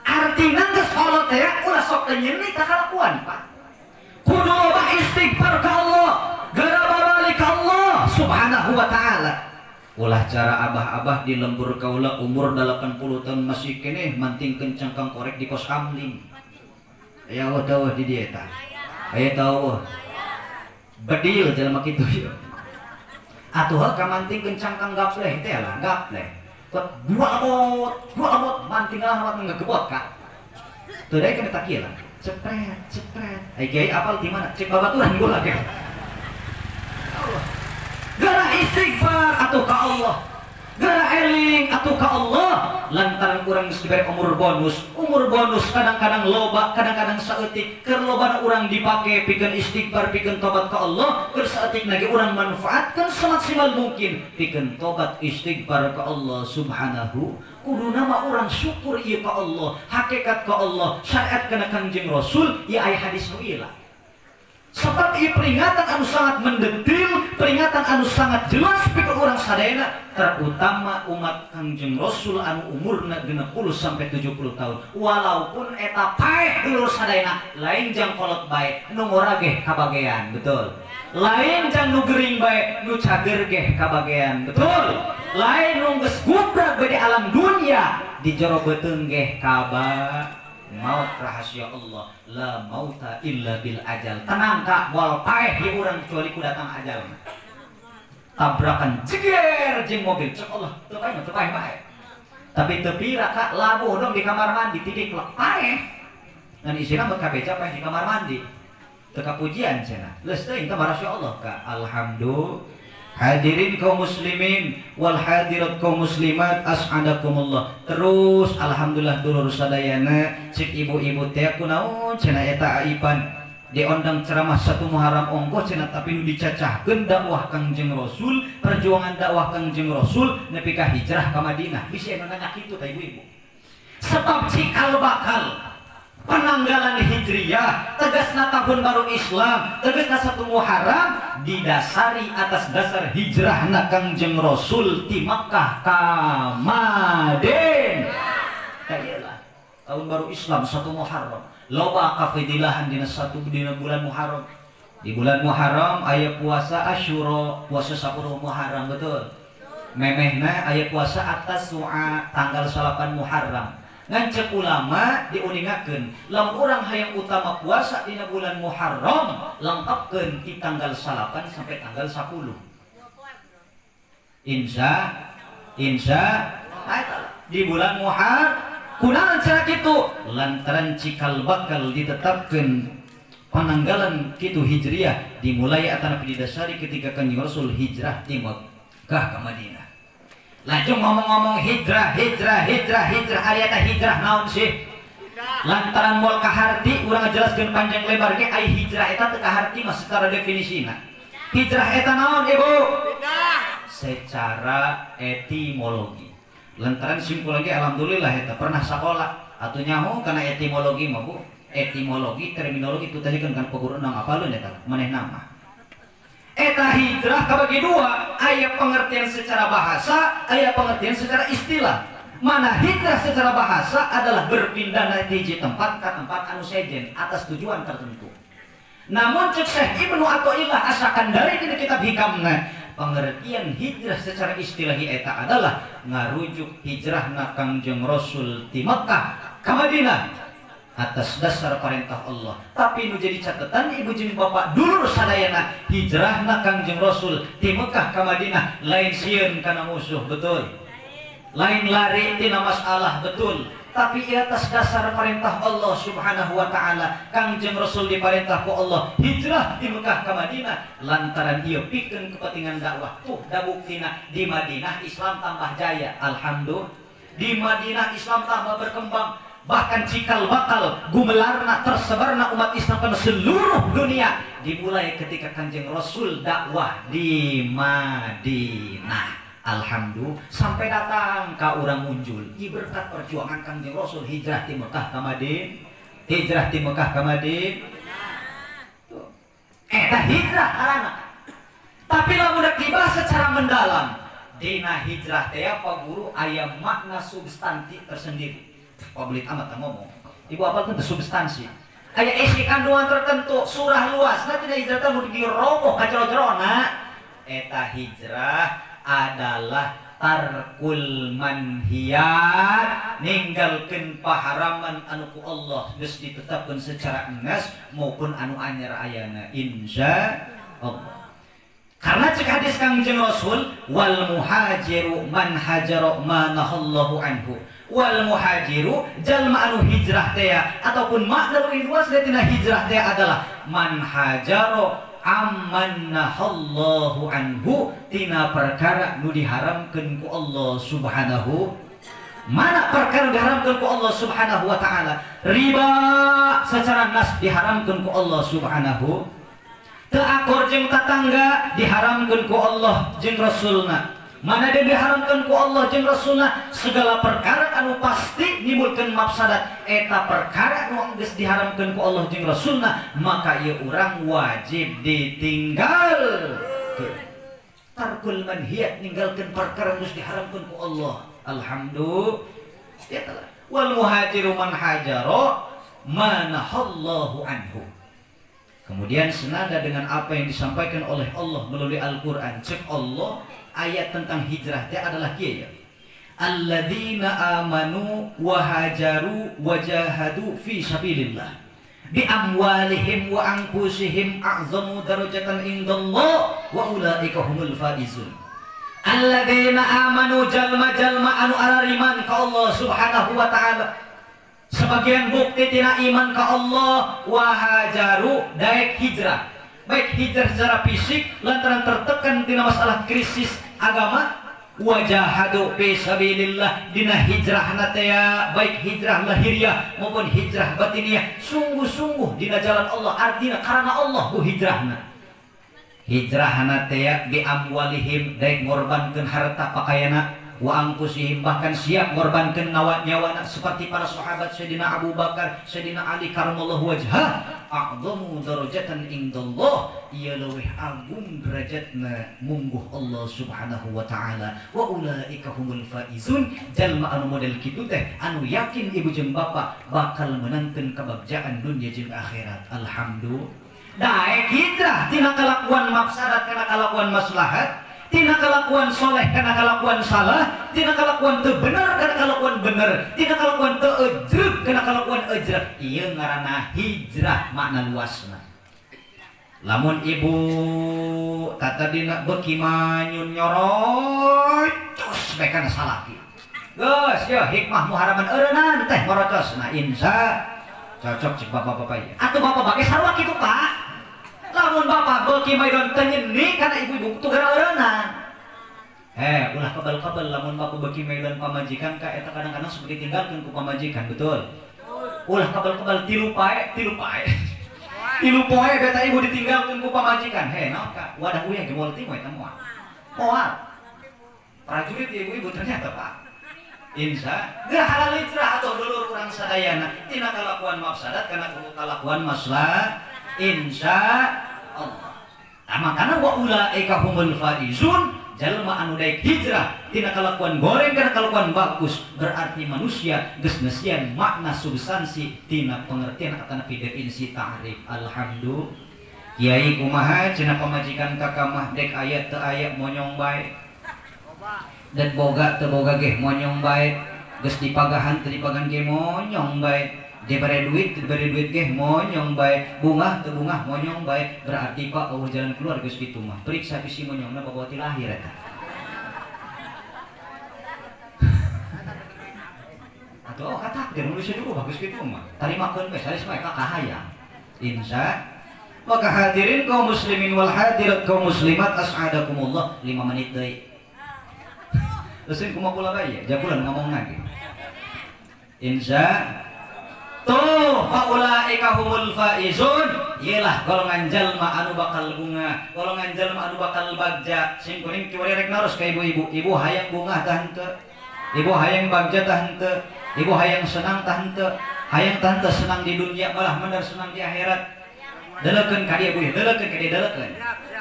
Speaker 1: artina geus kolot teh ulah sok teh nyeuni ka kalakuan Pak kudu loba istighfar ka Allah gara balik ka Allah subhanahu wa ta'ala ulah cara abah-abah di lembur kaula umur 80 tahun masih keneh mantingkeun cangkang korek di pos kamling aya teuh di dieu eta aya teuh bedil jelema kitu ieu atuh kamantingkeun cangkang gapleh teh lah gapleh dua abot mantinglah awak ngagebot Kak teu deui kana tak kieu lah cepret ai kiai apal di mana cek babaturan gua lagi gara istighfar atuh ka Allah gara eling atuh ka Allah lantaran urang geus dibere umur bonus kadang-kadang loba kadang-kadang saeutik keur lobana urang dipake pikeun istighfar pikeun tobat ka Allah keur saeutikna ge urang manfaatkeun semaksimal mungkin pikeun tobat istighfar ka Allah subhanahu kuduna mah urang syukur ieu ka Allah hakikat ka Allah syariat kana Kangjeng Rasul ieu aya hadis nu ieu sebab ieu peringatan anu sangat mendetil, peringatan anu sangat jelas pikeun urang sadayana, terutama umat Kangjeng Rasul anu umurna 60 sampai 70 tahun. Walaupun eta paeh dulur sadayana, lain jang kolot bae nu ngora ge kabagean, betul. Lain jang nu gering bae nu cager ge kabagean, betul. Lain nu geus gubrak bae di alam dunia, di jero beuteung ge kaba. Maut rahasia Allah, la mauta illa bil ajal. Tenang kak, moal paeh di urang kecuali ku datang ajal. Tabrakan ceger jeung mobil, cek Allah, teu paeh bae. Tapi teu pira kak, labuh dong di kamar mandi tidik paeh. Ngan isina mah kabeja paeh di kamar mandi. Teu kapujian cenah. Leus teuing teh rahasia Allah kak. Alhamdulillah. Hadirin kaum muslimin wal hadirat kaum muslimat, as'adakumullah. Terus alhamdulillah dulur sadayana, cik ibu-ibu teh kunaon cenah eta aipan diondang ceramah 1 Muharram ongko cenah, tapi nu dicacahkeun dakwah Kangjeng Rasul, perjuangan dakwah Kangjeng Rasul nepi ka hijrah ka Madinah. Bisa anu nanya kitu teh ibu-ibu. Sebab cikal bakal penanggalan hijriyah, tegasna tahun baru Islam, tegasna 1 Muharram didasari atas dasar hijrahna Kangjeng Rasul ti Makkah ka Madinah. Kayalah tahun baru Islam 1 Muharram, loba kafadilahan dina bulan Muharram. Di bulan Muharram aya puasa Asyura, puasa 10 Muharram, betul. Memehna aya puasa At-Tasu'a tanggal 8 Muharram. Ngancek ulama diuningakeun, lamun urang hayang utama puasa dina bulan Muharram, lengkapkeun di tanggal 8 sampai tanggal 10. Insya di bulan Muharram kunaon cara kitu? Lantaran cikal bakal ditetapkeun penanggalan kitu hijriyah dimulai atana didasari ketika Kanjeng Rasul hijrah di Makkah ke Madinah. Lanjut ngomong-ngomong hijrah aya teh hijrah naon sih? Lantaran moal kaharti urang ngajelaskeun panjang lebar ge ai hijrah eta teu kaharti mah secara definisina. Hijrah eta naon Ibu? Secara etimologi. Lantaran simpul lagi alhamdulillah eta pernah sakola atuh nyaho kana etimologi mah Bu. Etimologi terminologi itu tadi kan paguru nang apaleun eta manehna mah. Eta hijrah kabagi dua, aya pengertian secara bahasa, aya pengertian secara istilah. Mana hijrah secara bahasa adalah berpindah dari hiji tempat ke tempat anu sejen atas tujuan tertentu. Namun cek Syekh Ibnu Athaillah As-Sakandari di kitab Hikamna, pengertian hijrah secara istilah eta adalah ngarujuk hijrahna Kangjeng Rasul di Makkah ke Madinah atas dasar perintah Allah. Tapi nu jadi catatan ibu jeung bapak dulur sadayana, hijrahna Kangjeng Rasul di Mekah ka Madinah lain sieun kana musuh, betul. Lain lari tina masalah, betul. Tapi atas dasar perintah Allah Subhanahu wa taala, Kangjeng Rasul diperintah ku Allah hijrah di Mekah ka Madinah lantaran ieu pikeun kepentingan dakwah. Tuh da buktina di Madinah Islam tambah jaya, alhamdulillah. Di Madinah Islam tambah berkembang. Bahkan cikal bakal gumelarna tersebarna umat Islam pada seluruh dunia dimulai ketika Kanjeng Rasul dakwah di Madinah. Alhamdulillah sampai datang ka urang muncul i berkat perjuangan Kanjeng Rasul hijrah di Mekah ka Madinah. Eta hijrah arana. Tapi lamun dibahas secara mendalam dina hijrah teh apa guru aya makna substansi tersendiri. Publik amat ngomong. Ibu apa itu substansi. Aya isi kandungan tertentu, surah luas. Nanti hijrah teh mun diroboh ka jero-jerona. Eta hijrah adalah tarkul manhiyat, ninggalkeun paharaman anu ku Allah geus ditetapkeun secara enas maupun anu anyar ayana insyaallah. Karena cek hadis Kangjeng Rasul, wal muhajiru man hajara ma nahallahu anhu. Wal muhajiru jalma anu hijrah teh ataupun makna lebih luas dari hijrah teh adalah man hajaro amman nahallahu anhu, tina perkara nu diharamkeun ku Allah Subhanahu. Mana perkara diharamkeun ku Allah Subhanahu wa taala? Riba secara nas diharamkeun ku Allah Subhanahu. Teu akor jeung tetangga diharamkeun ku Allah jeung Rasulna. mana dia diharamkan ku Allah jeung Rasulna segala perkara anu pasti nimbulkeun mafsadat eta perkara anu geus diharamkan ku Allah jeung Rasulna maka ieu urang wajib ditinggal. Tarkul manhiyat ninggalkeun perkara geus diharamkan ku Allah. Alhamdulillah. Wal muhajiru man hajara manahallahu anhu. Kemudian senada dengan apa yang disampaikan oleh Allah melalui Al-Qur'an, cek Allah ayat tentang hijrah teh adalah kieu ya. Alladzina amanu wa hajaru wa jahadu fi sabilillah bi amwalihim wa anfusihim a'zamu darajatan indallah wa ulaika humul faizun. Alladzina amanu jalma-jalma anu arariman ka Allah Subhanahu wa taala. Sebagian bukti tina iman ka Allah wa hajaru daek hijrah. Baik hijrah secara fisik lantaran tertekan tina masalah krisis agama, wajahadu fi sabilillah dina hijrahna teh baik hijrah lahiriah maupun hijrah batiniah sungguh-sungguh dina jalan Allah artinya karena Allah ku hijrahna. Hijrahna teh bi amwalihim daek ngorbankeun harta pakaiana wa angkusihim bahkan siap ngorbankeun nyawana seperti para sahabat Sayyidina Abu Bakar, Sayyidina Ali karramallahu wajhah. A'dhamu darajatan indallah ieu leuwih agung derajatna mungguh Allah Subhanahu wa taala wa ulaika humul faizun. Jalma anu model kitu teh anu yakin ibu jeung bapak bakal menangkeun kabagjaan dunya jeung akhirat. Alhamdulillah. Daek hijrah tina kalakuan mafsadat kana kalakuan maslahat, tina kalakuan soleh karena kalakuan salah, tina kalakuan teu bener karena kalakuan bener, tina kalakuan teu ejreg karena kalakuan ejreg. Ieu ngaranna hijrah makna luasna. Lamun ibu tata dina beuki manyun nyoroy cos bae kana salaki. Geus ya hikmah muharaman eureunnan teh morocosna insya cocok cek bapak-bapak ieu. Atuh bapak bage sarua kitu Pak. Lamun bapak beuki maidon teu nyeni kana ibu-ibu tuh gara eureunnan. Ulah kabel-kabel lamun bapak beuki maidon pamajikan ka eta kadang-kadang seperti tinggalkeun ku pamajikan, betul? Ulah kabel-kabel tilu pae. Tilu poe beta ibu ditinggalkeun ku pamajikan. Naon ka? Wadah uyah ge moal timoy eta moal. Moal. Prajurit ibu-ibu ternyata Pak. Insya geus halal hijrah atuh dulur urang sadayana tina kalakuan mafsadat kana kalakuan maslahat. Insya Allah. Nah, makanya wa ulaika humul faizun. Jalma anu daek hijrah tina kalakuan goreng kana kalakuan bagus berarti manusia geus neusian makna substansi tina pengertian atana definisi ta'rif. Alhamdulillah. Kiai kumaha cenah pamajikan kakak mah dek aya teu aya monyong bae. Dan boga teu boga ge monyong bae. Geus dipagahan teu dipagahan ge monyong bae. Diberi duit ge monyong bae, bunga teu bunga monyong bae. Berarti Pak Allah jalan keluar geus kitu mah. Periksa bisi monyongna bawa ti lahir eta. Atuh kata ge nulis dulu bagus kitu mah. Tarimakeun we salis mah kahayang. Insya maka hadirin kaum muslimin wal hadirat kaum muslimat as'adakumullah 5 menit deui. Leuseun kumaha kula bae jabulan ngomong lagi. Insya tuh faulaika humul faizun. Iyalah golongan jalma anu bakal bunga, golongan jalma anu bakal bagja. Sing kuring kieu rek naros ka ibu-ibu. Ibu hayang bunga tah henteu? Ibu hayang bagja tah henteu? Ibu hayang senang tah henteu? Hayang tah henteu senang di dunia malah bener senang di akhirat. Delekeun ka dieu ibu, delekeun ka dieu, delekeun.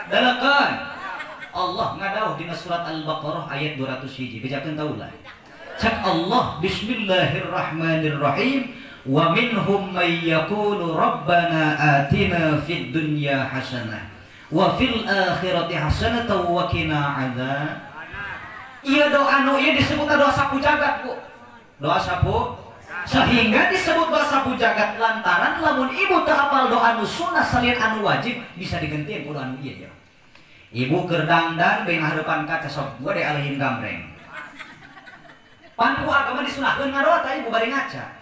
Speaker 1: Delekeun. Allah ngadawuh dina surat Al-Baqarah ayat 201. Bejakeun taulah. Cek Allah bismillahirrahmanirrahim. Wa minhum may yaqulu rabbana atina fid dunya hasanah wa fil akhirati hasanah wa qina adzab. Ieu doa anu ieu disebut doa sapu jagat, Bu. Doa sapu sehingga disebut doa sapu jagat lantaran lamun ibu teu hafal doa anu sunnah salin anu wajib bisa digentieun ku doa anu ieu. Ibu keur dangdan beung hareupan kaca sok gua de alihin gambreng. Pan ku agama disunahkeun ngadoa tah ibu bari ngaca.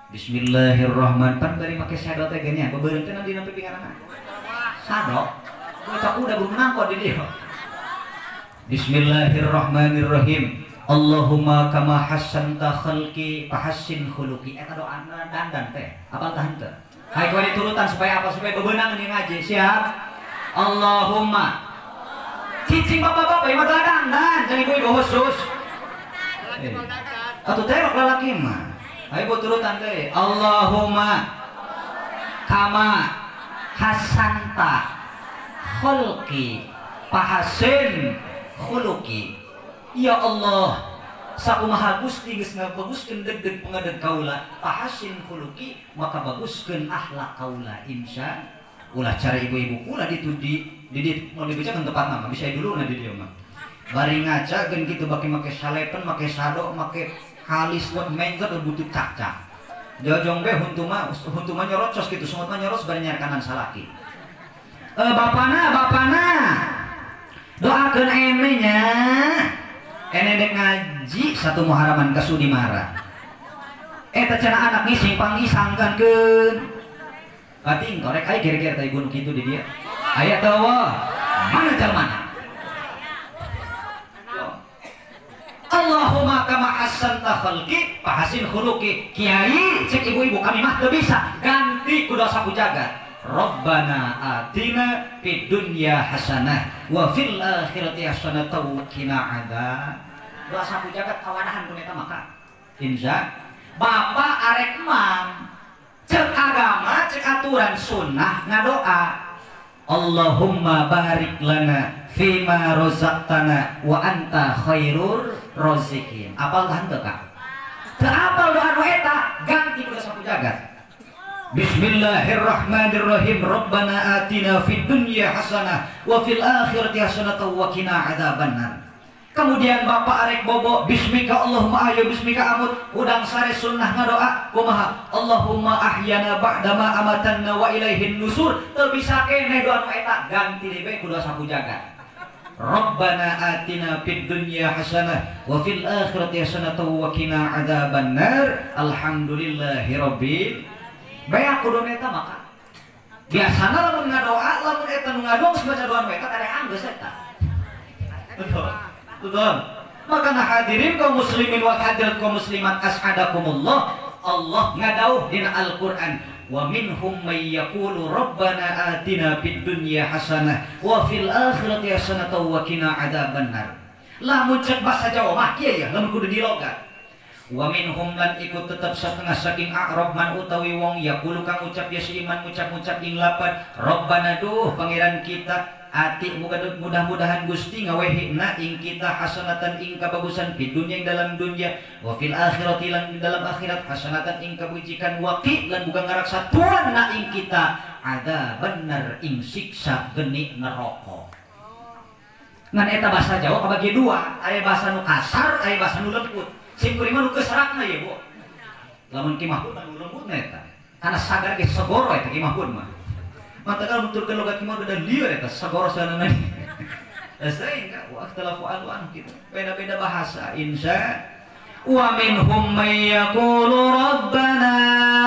Speaker 1: Bismillahirrahmanirrahim. Pan bari make syahadat teh geunya beureunteun dina pipinganana. Sadok. Kita udah berenang kok di dia. Bismillahirrahmanirrahim. Allahumma kama hassanta khalqi fahassin khuluqi. Eta doana dandan teh. Apal tah henteu? Hai kuari turutan supaya apa? Supaya bebenang di ngaji. Siap? Allahumma. Cicing cicing bapak-bapak mah dadangdan jeung ibu-ibu khusus. Atuh teh lalaki mah. Ayo buat turutan deui. Allahumma kama hasanta khulqi pahasin khuluqi. Ya Allah, sakumaha Gusti geus ngabaguskeun degdeg pangadeg kaula, pahasin khuluqi maka baguskeun akhlak kaula insya ulah cara ibu-ibu kula ditudi mau dibacakeun tepat nama bisa dulu na di dieu mah. Bari ngaca geun kitu baki make salepen, make sado, make halis buat mengger butuh cak-cak. Jojong be huntuma nyorocos kitu, semut mah nyoros bari nyaer kanan salaki. Bapana doakeun ene nya. Ene dek ngaji satu Muharraman ka Sudimara. Eta cenah anak ngising panggisangkeun. Kating korek aya kira-kira teh gunung kitu di dieu. Aya teu mana jalmana? Allahumma kama hasanta khalqi fahasin khuluqi. Kiai cek ibu-ibu kami mah teu bisa ganti ku dosa ku jagat. Rabbana atina fid dunya hasanah wa fil akhirati hasanah wa qina adzab. Dosa ku jagat kawanahan ku eta maka. Insya Bapak arek mam cek agama cek aturan sunnah ngadoa Allahumma barik lana fima rozaqtana wa anta khairur rozikin. Apal henteu Kak? Teu apal doa nu eta ganti ku dosa ku jagat. Bismillahirrahmanirrahim. Rabbana atina fid dunya hasanah wa fil akhirati hasanah wa qina adzabannar. Kemudian bapak arek bobo bismika Allahumma ayo bismika amut udang sare sunnah ngadoa kumaha Allahumma ahyana ba'dama amatanna wa ilaihin nusur. Teu bisa keneh doa nu eta ganti deui ku dosa ku jagat. Rabbana atina fid dunya hasanah wa fil akhirati hasanah wa qina adzabannar. Alhamdulillahirabbil bae kudu eta maka. Biasana lamun ngadoa lamun eta nu ngadong baca doa nu eta tare anggeus eta. Betul. Maka hadirin kaum muslimin wal hadirat kaum muslimat as'adakumullah. Allah ngadauh dina Al-Qur'an wa minhum may yaqulu rabbana atina fid dunya hasanah wa fil akhirati hasanah wa qina adzabannar. Lamun cek basa Jawa mah kieu ya lamun kudu dilogat. Wa minhum lan ikut tetap setengah saking a'rab man utawi wong yaqulu kang ucap ya si iman ngucap-ngucap ing lapan Rabbana duh pangeran kita ati mudah-mudahan Gusti ngawehina ing kita hasanatan ing kabagusan di dunia ing dalam dunia wa fil akhirati lan dalam akhirat hasanatan ing kabujikan waqi lan bukan ngaraksa tuan na ing kita ada bener ing siksa geni neraka. Ngan eta bahasa Jawa kabagi dua, aya bahasa nu kasar, aya bahasa nu lembut. Sim kuring nu keserakna ya Bu. Lamun ki mahfud nu lembut eta. Kana sagar ge segoro eta ki mahfud mah. Matakan betul kalau gak mau dan liar ya segoro sana nanti. Saya enggak waktu aluan gitu. Beda-beda bahasa. Insya wa minhum may yaqulu rabbana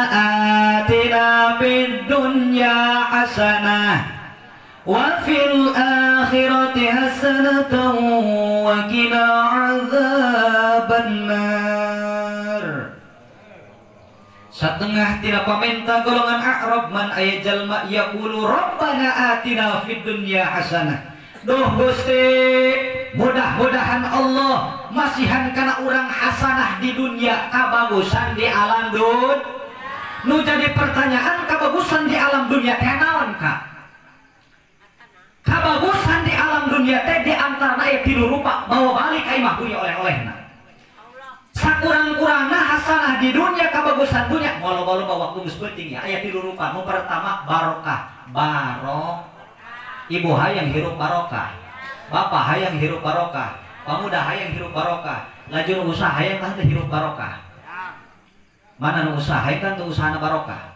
Speaker 1: atina fid dunya hasanah wa fil akhirati hasanatan wa qina adzabannar. Satengah tidak pamenta golongan a'rab man aya jalma yaqulu rabbana atina fid dunya hasanah. Duh Gusti, mudah-mudahan Allah masihan kana urang hasanah di dunia, kabagusan di alam dunia. Nu jadi pertanyaan kabagusan di alam dunia teh naon Kak? Kabagusan di alam dunia teh di antarana aya 3 rupa bawa balik ka imah punya oleh-olehna. Sakurang-kurangna hasanah di dunia kabagusan dunia walau-walau waktu geus penting ya aya 3 rupa. Nu pertama barokah. Ibu hayang hirup barokah, bapak hayang hirup barokah, pemuda hayang hirup barokah, lajur usaha hayang teh hirup barokah. Mana nu usaha hayang teh usahana barokah.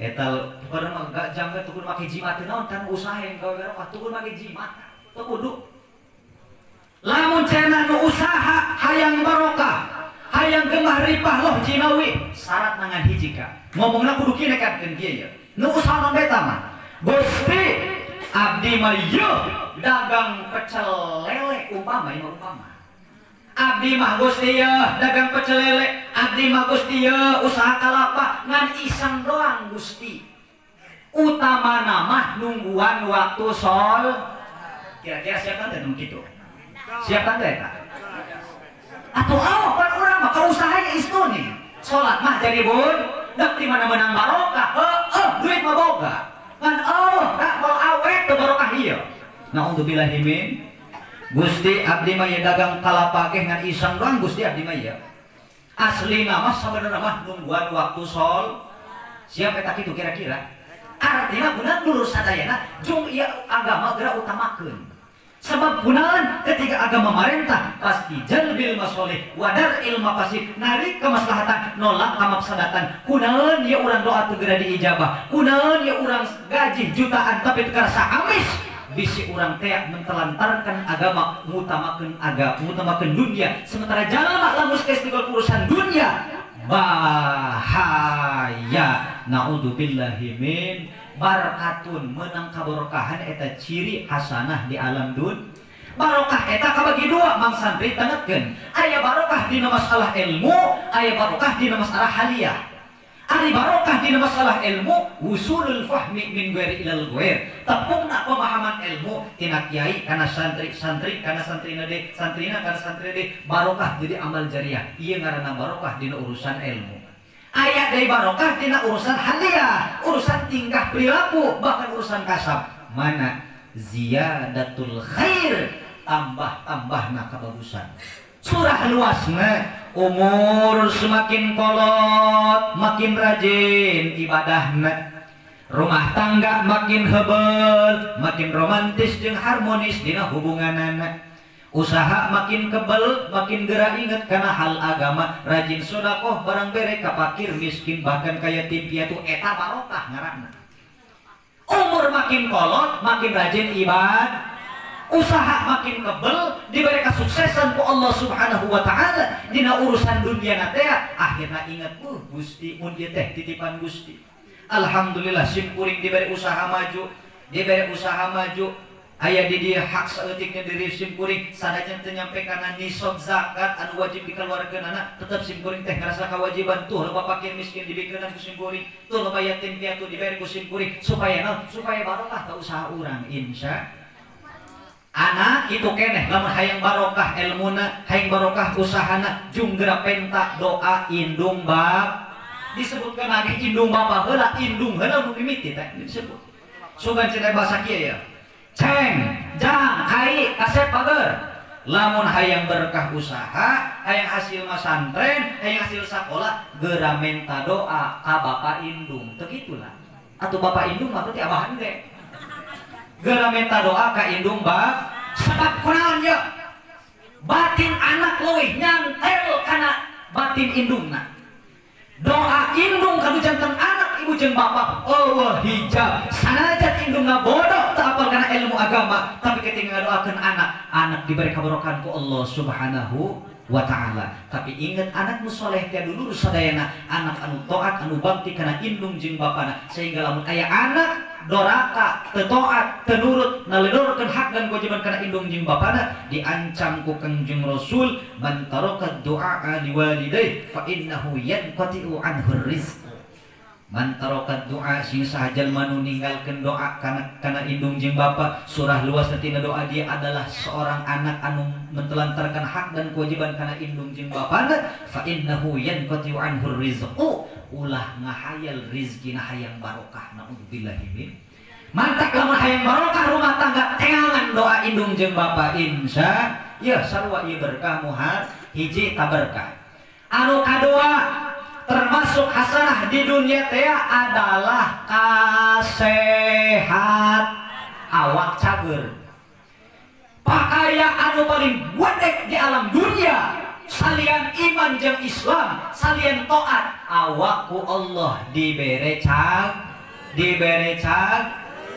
Speaker 1: Eta pernah gak jangka tukun make jimat naon tan usaha yang gawe barokah tukun make jimat teu kudu. Lamun cenah nu usaha hayang barokah, hayang gemah ripah loh jinawi syarat nangan hiji Kak. Ngomongna kudu kieu nekatkeun kieu ya. Nu usaha beta mah. Gusti abdi mah dagang pecel lele umpama. Abdi mah Gusti ya dagang pecel lele, abdi mah Gusti ya usaha kalapa ngan iseng doang Gusti. Utama nama nungguan waktu sol Kira-kira siap tanda teman gitu? Siap tanda ya? Atau kan orang mah usahanya itu nih. Sholat mah jadi bun, dak di mana menang barokah. Duit mah boga. Kan tak mau awet tuh barokah ieu. Naudzubillahi min. Gusti abdi mah ya dagang kalapa ge ngan iseng doang Gusti abdi mah ya. Aslina mah sabenerna mah nungguan waktu sol. Siap eta kitu kira-kira? Artinya benar lurus sadayana jung ieu agama geura utamakeun. Sebab kunaon ketika agama marentah pasti jalbil masolih wadar ilmu pasif narik kemaslahatan nolak kamafsadatan. Kunaon ya urang doa teu geura diijabah, kunaon ya urang gaji jutaan tapi teu karasa amis bisi urang teh mentelantarkan agama ngutamakeun dunia sementara jalma lamun istiqol urusan dunia bahaya. Naudzubillahi min. Barakatun menang kabarokahan eta ciri hasanah di alam dun. Barokah eta kabagi dua mang santri tangetkeun. Aya barokah dina masalah ilmu, aya barokah dina masalah haliyah. Ari barokah dina masalah ilmu, usulul fahmi min ghairi ilal ghair. Tepungna pemahaman ilmu tina kiai kana santri kana santrina de, santrina kana santri de, barokah jadi amal jariah. Ieu ngaranna barokah dina urusan ilmu. Ayat dari barokah dina urusan haliyah, urusan tingkah perilaku, bahkan urusan kasab. Mana ziyadatul khair, tambah-tambahna kebagusan. Surah luasna, umur semakin kolot, makin rajin ibadahna. Rumah tangga makin hebel, makin romantis jeung harmonis dina hubunganana. Usaha makin kebel, makin geura inget karena hal agama, rajin sodakoh barang bere ka fakir miskin bahkan kaya yatim piatu eta barokah ngaranna. Umur makin kolot, makin rajin ibadah. Usaha makin kebel, diberi kesuksesan ku Allah Subhanahu wa taala dina urusan dunia na teh akhirna inget Gusti mun ieu teh titipan Gusti. Alhamdulillah sim kuring diberi usaha maju, aya di dia hak saeutikna diri sim kuring sanajan teu nyampe kana nisab zakat anu wajib dikeluarkeunana tetep sim kuring teh ngarasa kewajiban tuh loba fakir miskin dibikeunana ku sim kuring tuh loba yatim piatu diberi ku sim kuring supaya naon supaya barokah ka usaha urang insya anak itu keneh lamun hayang barokah ilmuna hayang barokah usahana jung geura penta doa indung bab disebutkeun lagi indung bapa heula indung heula nu mimiti teh disebut sugan cenah bahasa kieu ya ceng, jang, kai, kasep pager. Lamun hayang berkah usaha, hayang hasil masantren, hayang hasil sekolah, geura menta doa ka bapa indung. Teu kitulah. Atuh bapa indung mah berarti abahan ge. Geura menta doa ka indung bab, sebab kunaon ye? Batin anak leuwih nyantel kana batin indungna. Doa indung kanu janten anak ibu jeung bapa Allah hijab sanajan indungna bodoh teu apal kana ilmu agama tapi ketika ngadoakeun anak diberi kabarokan ku Allah Subhanahu wa taala. Tapi ingat anak nu saleh teh dulu sadayana anak anu taat anu bakti kana indung jeung bapana sehingga lamun aya anak doraka teu taat teu nurut naledorkeun hak dan kewajiban kana indung jeung bapana diancam ku Kangjeng Rasul man taraka du'a liwalidayhi fa innahu yanqati'u anhu rizq. Man taraka du'a sing saha jalma nu ninggalkeun doa kana indung jeung bapa surah luas tina doa dia adalah seorang anak anu mentelantarkan hak dan kewajiban kana indung jeung bapana fa innahu yanqati'u anhu rizq. Ulah ngahayal rizkina hayang barokah naudzubillahi min. Mantak lamun hayang barokah rumah tangga teangan doa indung jeung bapa insya ya sarua ieu berkah muhar hiji taberkah. Anu kadua termasuk hasanah di dunia teh adalah kasehat awak cager. Pakaian anu paling gede di alam dunia salian iman jeung Islam salian taat awakku Allah dibere cag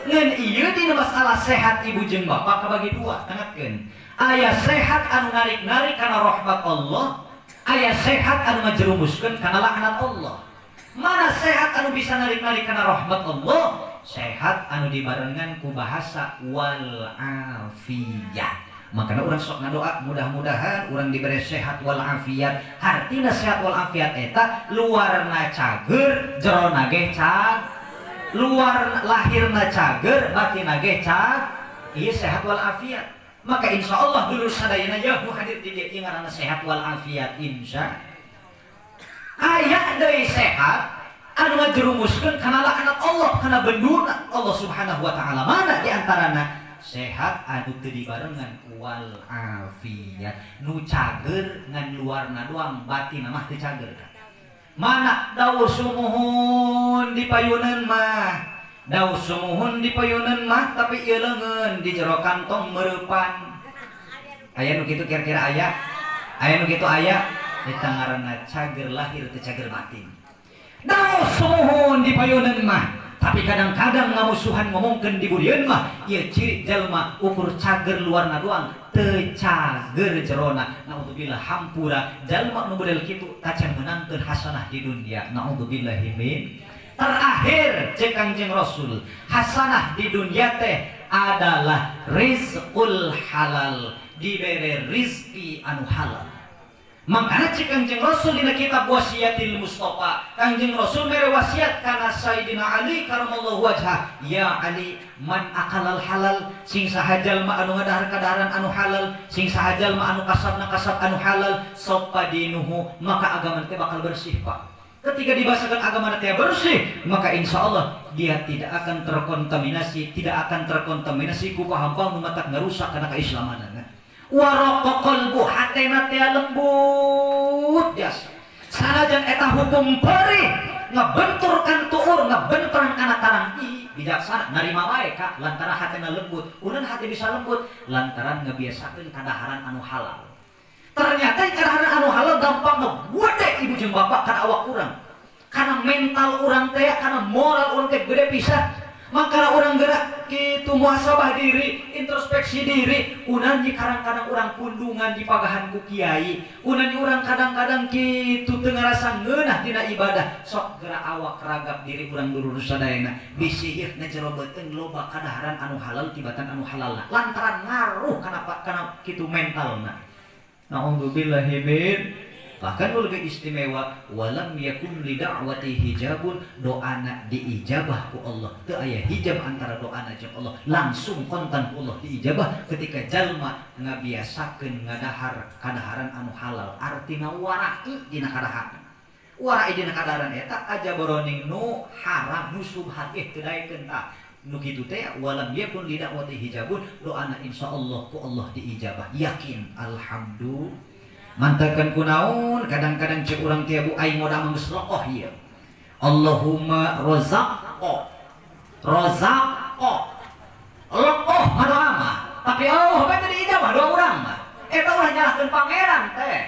Speaker 1: ngan ieu dina masalah sehat ibu jeung bapa kabagi dua tangatkeun aya sehat anu narik-narik kana rahmat Allah aya sehat anu ngajerumuskeun kana laknat Allah. Mana sehat anu bisa narik-narik kana rahmat Allah? Sehat anu dibarengan ku bahasa wal afiyah. Makanya orang sok ngadoa mudah-mudahan orang diberi sehat walafiat. Artinya sehat walafiat eta luarna cager, jerona ge cag. Luar lahirna cager, batinna ge cag. Iya sehat walafiat. Maka insya Allah dulu sadayana ya nu hadir di dieu ngaranna sehat walafiat insya. Aya deui sehat anu ngajerumuskeun kana laknat Allah kana benduna Allah Subhanahu wa taala. Mana di antarana sehat anu teu dibarengan wal afiat. Nu cager ngan luarna doang batin mah teu cager. Mana daur sumuhun di payuneun mah. Daur sumuhun di payuneun mah tapi ieu leungeun di jero kantong meurepan. Aya nu kitu kira-kira aya? Aya nu kitu aya? Eta ngaranna cager lahir teu cager batin. Daur sumuhun di payuneun mah tapi kadang-kadang ngamusuhan ngomongkeun di burieun mah ieu ciri jalma ukur cager luarna doang teu cager jerona. Naudzubillah hampura jalma nu model kitu tacan menangkeun hasanah di dunia. Naudzubillahi min. Terakhir cek Kangjeng Rasul hasanah di dunia teh adalah rizqul halal, dibere rizki anu halal. Makanya cek Kangjeng Rasul dina kitab Wasiatil Mustafa, Kangjeng Rasul mere wasiat kana Sayyidina Ali karamallahu wajhah, ya Ali man akalal halal, sing saha jalma anu ngadahar kadaharan anu halal, sing saha jalma anu kasabna kasab anu halal, soppa dinuhu, maka agama teh bakal bersih Pak. Ketika dibahasakan agama nanti bersih, maka insya Allah dia tidak akan terkontaminasi, ku paham-paham matak ngerusak karena keislamanana. Waraqqa qalbu hatena teh lembut jas. Sanajan eta hukum perih ngabenturkan tuur, ngabenturan kana tarang bijaksana narima wae Kak lantaran hatena lembut. Uneun hati bisa lembut lantaran ngabiasakeun kadaharan anu halal. Ternyata kadaharan anu halal gampang ngewede ibu jeung bapak kana awak urang. Karena mental urang teh, karena moral urang teh gede pisan. Maka urang gerak kitu muhasabah diri, introspeksi diri. Unan di kadang-kadang urang kundungan di pagahan ku kiai. Unan di urang kadang-kadang kitu teu ngarasa ngeunah dina ibadah. Sok gerak awak ragap diri urang dulur sadayana. Bisi ieu ngajero beuteung loba kadaharan anu halal tibatan anu halalna. Lantaran ngaruh kana kitu mentalna. Na'udzubillahi min. Bahkan lebih istimewa walam yakun li da'wati hijabun, doana diijabah ku Allah. Teu aya hijab antara doana jeung Allah, langsung kontan ku Allah diijabah ketika jalma ngabiasakeun ngadahar kadaharan anu halal. Artina warai dina kadaharan. Warai dina kadaharan eta aja boroning nu haram nu subhat teu daekeun tah. Nu kitu teh walam yakun li da'wati hijabun, doana insyaallah ku Allah diijabah. Yakin alhamdulillah. Mantakan kunaun kadang-kadang cek urang tia bu aing moda manggeus rokoh ieu. Allahumma razaqo. Rokoh madoa mah. Tapi Allah bae teh diijabah doa urang mah. Eta ulah nyalahkeun pangeran teh.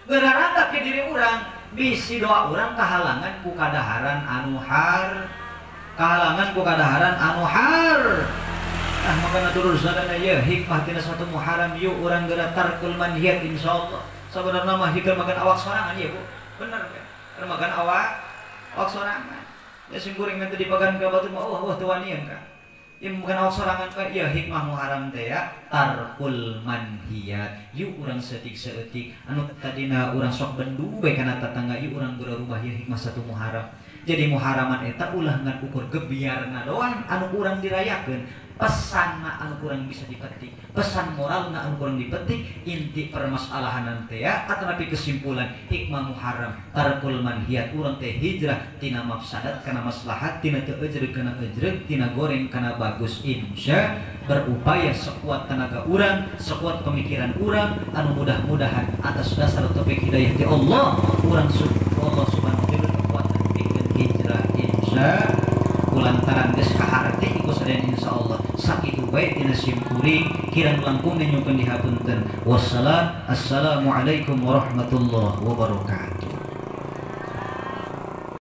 Speaker 1: Geurangna ke diri urang bisi doa urang kahalangan ku kadaharan anu har. Maka dulur sadana ya hikmah tina satu Muharram yuk urang geura tarkul manhiyat insyaallah. Sabenerna mah hikeun magan awak sorangan ya Bu. Bener kan? Keur magan awak sorangan. Ya sing kuring teh dipagan ka batu mah teu wanian ka. Ieu magan awak sorangan ka ya hikmah Muharram teh ya tarkul manhiyat. Yuk urang seutik-seutik anu tadina urang sok bendu bae kana tetangga yuk urang geura rubah ya hikmah satu Muharram. Jadi Muharraman eta ulah ngan ukur gebiarna doang anu urang dirayakeun. Pesan anu kurang bisa dipetik, pesan moral anu kurang dipetik, inti permasalahan teh ya atanapi kesimpulan hikmah Muharram tarkul manhiyat urang teh hijrah tina mafsadat kana maslahat, tina teu ejreg kana ejreg, tina goreng kana bagus. Insya berupaya sekuat tenaga urang, sekuat pemikiran urang anu mudah-mudahan atas dasar taufik hidayah ti Allah urang Allah subhanahu wa taala kekuatan pikeun hijrah insya kulantaran geus kaharti iku sadayana insyaallah sakitu bae tina sim kuring kirang langkung nyukeun dihapunten. Wassalamualaikum warahmatullahi wabarakatuh.